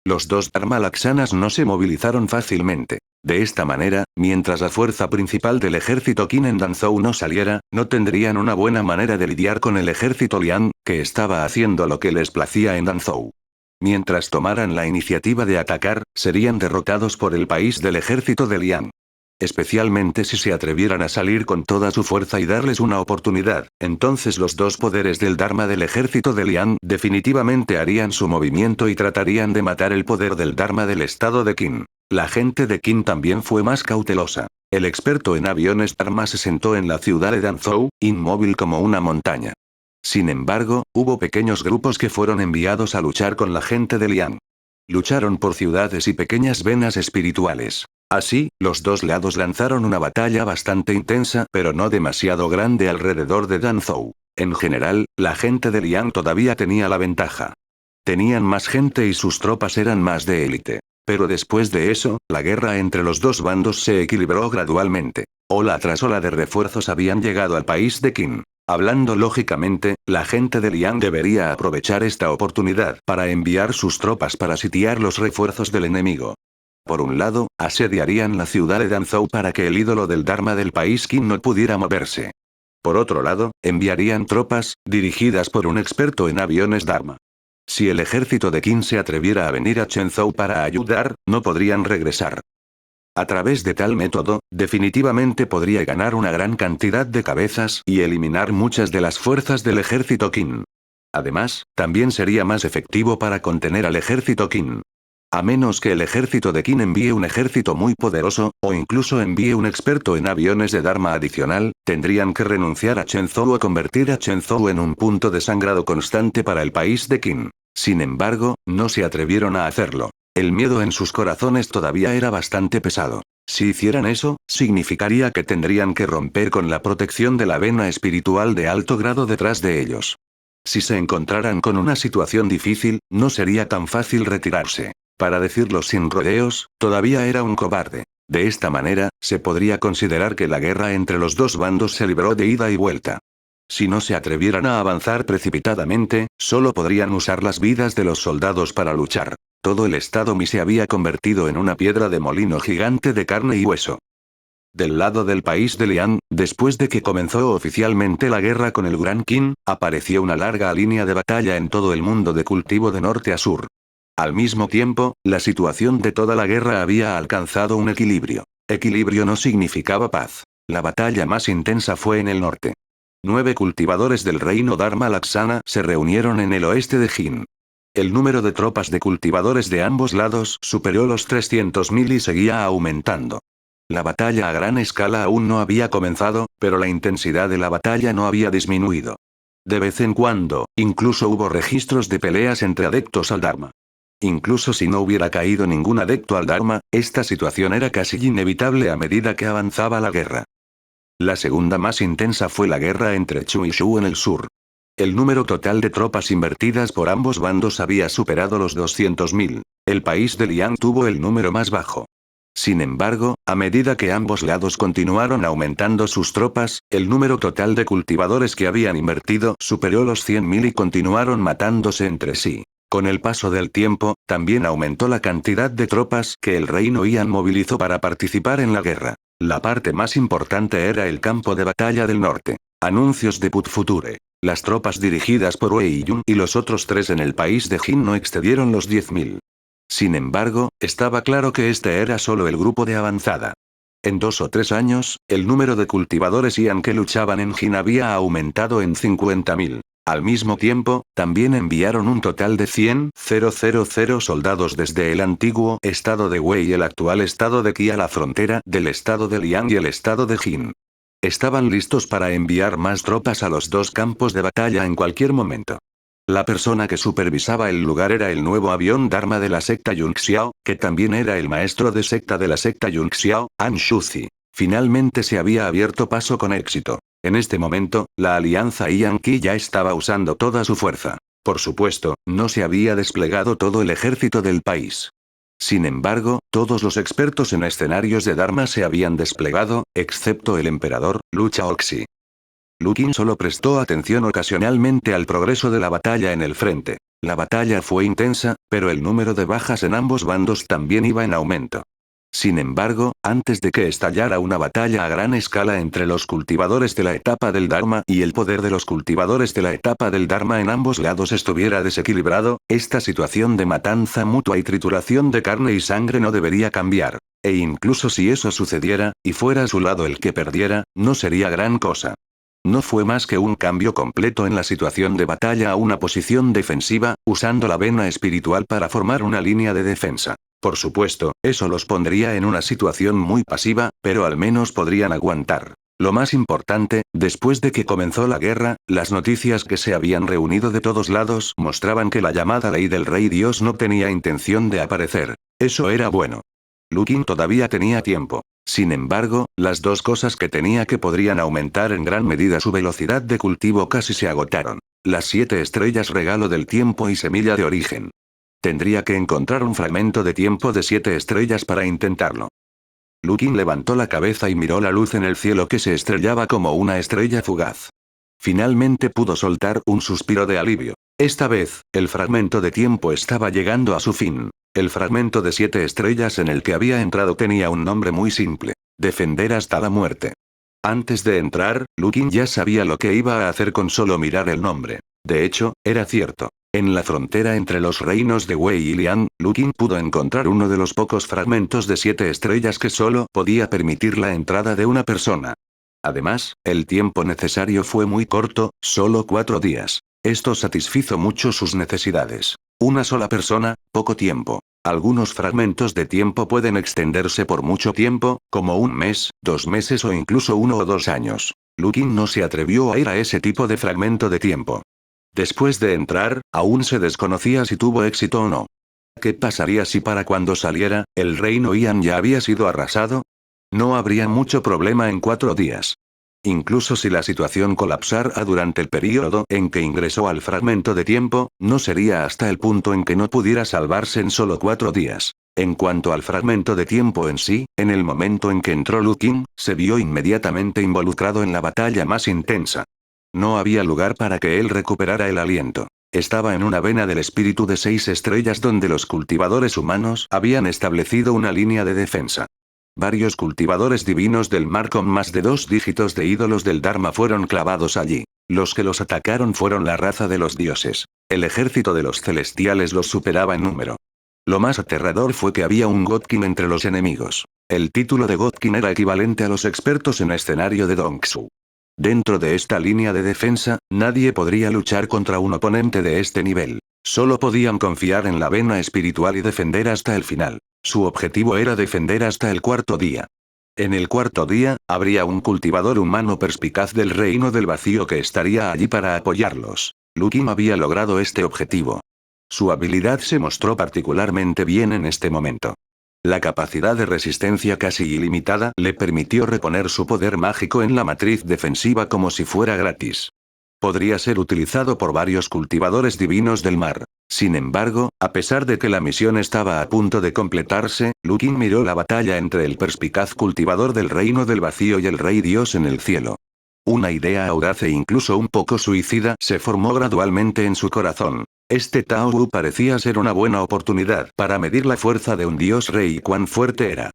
Los dos Dharma Laksanas no se movilizaron fácilmente. De esta manera, mientras la fuerza principal del ejército Qin en Danzhou no saliera, no tendrían una buena manera de lidiar con el ejército Lian, que estaba haciendo lo que les placía en Danzhou. Mientras tomaran la iniciativa de atacar, serían derrotados por el país del ejército de Lian. Especialmente si se atrevieran a salir con toda su fuerza y darles una oportunidad, entonces los dos poderes del Dharma del ejército de Lian definitivamente harían su movimiento y tratarían de matar el poder del Dharma del estado de Qin. La gente de Qin también fue más cautelosa. El experto en aviones Dharma se sentó en la ciudad de Danzhou, inmóvil como una montaña. Sin embargo, hubo pequeños grupos que fueron enviados a luchar con la gente de Lian. Lucharon por ciudades y pequeñas venas espirituales. Así, los dos lados lanzaron una batalla bastante intensa pero no demasiado grande alrededor de Danzhou. En general, la gente de Lian todavía tenía la ventaja. Tenían más gente y sus tropas eran más de élite. Pero después de eso, la guerra entre los dos bandos se equilibró gradualmente. Ola tras ola de refuerzos habían llegado al país de Qin. Hablando lógicamente, la gente de Lian debería aprovechar esta oportunidad para enviar sus tropas para sitiar los refuerzos del enemigo. Por un lado, asediarían la ciudad de Danzhou para que el ídolo del Dharma del país Qin no pudiera moverse. Por otro lado, enviarían tropas, dirigidas por un experto en aviones Dharma. Si el ejército de Qin se atreviera a venir a Chenzhou para ayudar, no podrían regresar. A través de tal método, definitivamente podría ganar una gran cantidad de cabezas y eliminar muchas de las fuerzas del ejército Qin. Además, también sería más efectivo para contener al ejército Qin. A menos que el ejército de Qin envíe un ejército muy poderoso, o incluso envíe un experto en aviones de Dharma adicional, tendrían que renunciar a Chenzhou o convertir a Chenzhou en un punto de sangrado constante para el país de Qin. Sin embargo, no se atrevieron a hacerlo. El miedo en sus corazones todavía era bastante pesado. Si hicieran eso, significaría que tendrían que romper con la protección de la vena espiritual de alto grado detrás de ellos. Si se encontraran con una situación difícil, no sería tan fácil retirarse. Para decirlo sin rodeos, todavía era un cobarde. De esta manera, se podría considerar que la guerra entre los dos bandos se libró de ida y vuelta. Si no se atrevieran a avanzar precipitadamente, solo podrían usar las vidas de los soldados para luchar. Todo el estado Mi se había convertido en una piedra de molino gigante de carne y hueso. Del lado del país de Lian, después de que comenzó oficialmente la guerra con el Gran Qin, apareció una larga línea de batalla en todo el mundo de cultivo de norte a sur. Al mismo tiempo, la situación de toda la guerra había alcanzado un equilibrio. Equilibrio no significaba paz. La batalla más intensa fue en el norte. 9 cultivadores del reino Dharma Laksana se reunieron en el oeste de Jin. El número de tropas de cultivadores de ambos lados superó los 300.000 y seguía aumentando. La batalla a gran escala aún no había comenzado, pero la intensidad de la batalla no había disminuido. De vez en cuando, incluso hubo registros de peleas entre adeptos al Dharma. Incluso si no hubiera caído ningún adepto al Dharma, esta situación era casi inevitable a medida que avanzaba la guerra. La segunda más intensa fue la guerra entre Chu y Shu en el sur. El número total de tropas invertidas por ambos bandos había superado los 200.000. El país de Liang tuvo el número más bajo. Sin embargo, a medida que ambos lados continuaron aumentando sus tropas, el número total de cultivadores que habían invertido superó los 100.000 y continuaron matándose entre sí. Con el paso del tiempo, también aumentó la cantidad de tropas que el reino Yan movilizó para participar en la guerra. La parte más importante era el campo de batalla del norte. Anuncios de Put Future. Las tropas dirigidas por Wei Yun y los otros 3 en el país de Jin no excedieron los 10.000. Sin embargo, estaba claro que este era solo el grupo de avanzada. En 2 o 3 años, el número de cultivadores Yan que luchaban en Jin había aumentado en 50.000. Al mismo tiempo, también enviaron un total de 100.000 soldados desde el antiguo estado de Wei y el actual estado de Qi a la frontera del estado de Liang y el estado de Jin. Estaban listos para enviar más tropas a los dos campos de batalla en cualquier momento. La persona que supervisaba el lugar era el nuevo avión Dharma de la secta Yunxiao, que también era el maestro de secta de la secta Yunxiao, An Shuzi. Finalmente se había abierto paso con éxito. En este momento, la alianza Yanqi ya estaba usando toda su fuerza. Por supuesto, no se había desplegado todo el ejército del país. Sin embargo, todos los expertos en escenarios de Dharma se habían desplegado, excepto el emperador, Lu Chaoxi. Lu Qin solo prestó atención ocasionalmente al progreso de la batalla en el frente. La batalla fue intensa, pero el número de bajas en ambos bandos también iba en aumento. Sin embargo, antes de que estallara una batalla a gran escala entre los cultivadores de la etapa del Dharma y el poder de los cultivadores de la etapa del Dharma en ambos lados estuviera desequilibrado, esta situación de matanza mutua y trituración de carne y sangre no debería cambiar. E incluso si eso sucediera, y fuera su lado el que perdiera, no sería gran cosa. No fue más que un cambio completo en la situación de batalla a una posición defensiva, usando la vena espiritual para formar una línea de defensa. Por supuesto, eso los pondría en una situación muy pasiva, pero al menos podrían aguantar. Lo más importante, después de que comenzó la guerra, las noticias que se habían reunido de todos lados mostraban que la llamada ley del Rey Dios no tenía intención de aparecer. Eso era bueno. Lu Qin todavía tenía tiempo. Sin embargo, las dos cosas que tenía que podrían aumentar en gran medida su velocidad de cultivo casi se agotaron. Las 7 estrellas regalo del tiempo y semilla de origen. Tendría que encontrar un fragmento de tiempo de 7 estrellas para intentarlo. Lu Qin levantó la cabeza y miró la luz en el cielo que se estrellaba como una estrella fugaz. Finalmente pudo soltar un suspiro de alivio. Esta vez, el fragmento de tiempo estaba llegando a su fin. El fragmento de 7 estrellas en el que había entrado tenía un nombre muy simple: defender hasta la muerte. Antes de entrar, Lu Qin ya sabía lo que iba a hacer con solo mirar el nombre. De hecho, era cierto. En la frontera entre los reinos de Wei y Liang, Lu Qin pudo encontrar uno de los pocos fragmentos de 7 estrellas que solo podía permitir la entrada de una persona. Además, el tiempo necesario fue muy corto, solo 4 días. Esto satisfizo mucho sus necesidades. Una sola persona, poco tiempo. Algunos fragmentos de tiempo pueden extenderse por mucho tiempo, como un mes, 2 meses o incluso 1 o 2 años. Lu Qin no se atrevió a ir a ese tipo de fragmento de tiempo. Después de entrar, aún se desconocía si tuvo éxito o no. ¿Qué pasaría si para cuando saliera, el reino Yan ya había sido arrasado? No habría mucho problema en 4 días. Incluso si la situación colapsara durante el período en que ingresó al fragmento de tiempo, no sería hasta el punto en que no pudiera salvarse en solo 4 días. En cuanto al fragmento de tiempo en sí, en el momento en que entró Lu Qin, se vio inmediatamente involucrado en la batalla más intensa. No había lugar para que él recuperara el aliento. Estaba en una vena del espíritu de 6 estrellas donde los cultivadores humanos habían establecido una línea de defensa. Varios cultivadores divinos del mar con más de 2 dígitos de ídolos del Dharma fueron clavados allí. Los que los atacaron fueron la raza de los dioses. El ejército de los celestiales los superaba en número. Lo más aterrador fue que había un Godkin entre los enemigos. El título de Godkin era equivalente a los expertos en escenario de Dongsu. Dentro de esta línea de defensa, nadie podría luchar contra un oponente de este nivel. Solo podían confiar en la vena espiritual y defender hasta el final. Su objetivo era defender hasta el cuarto día. En el cuarto día, habría un cultivador humano perspicaz del reino del vacío que estaría allí para apoyarlos. Lu Kang había logrado este objetivo. Su habilidad se mostró particularmente bien en este momento. La capacidad de resistencia casi ilimitada le permitió reponer su poder mágico en la matriz defensiva como si fuera gratis. Podría ser utilizado por varios cultivadores divinos del mar. Sin embargo, a pesar de que la misión estaba a punto de completarse, Lu Kang miró la batalla entre el perspicaz cultivador del reino del vacío y el rey dios en el cielo. Una idea audaz e incluso un poco suicida se formó gradualmente en su corazón. Este Tao Wu parecía ser una buena oportunidad para medir la fuerza de un dios rey y cuán fuerte era.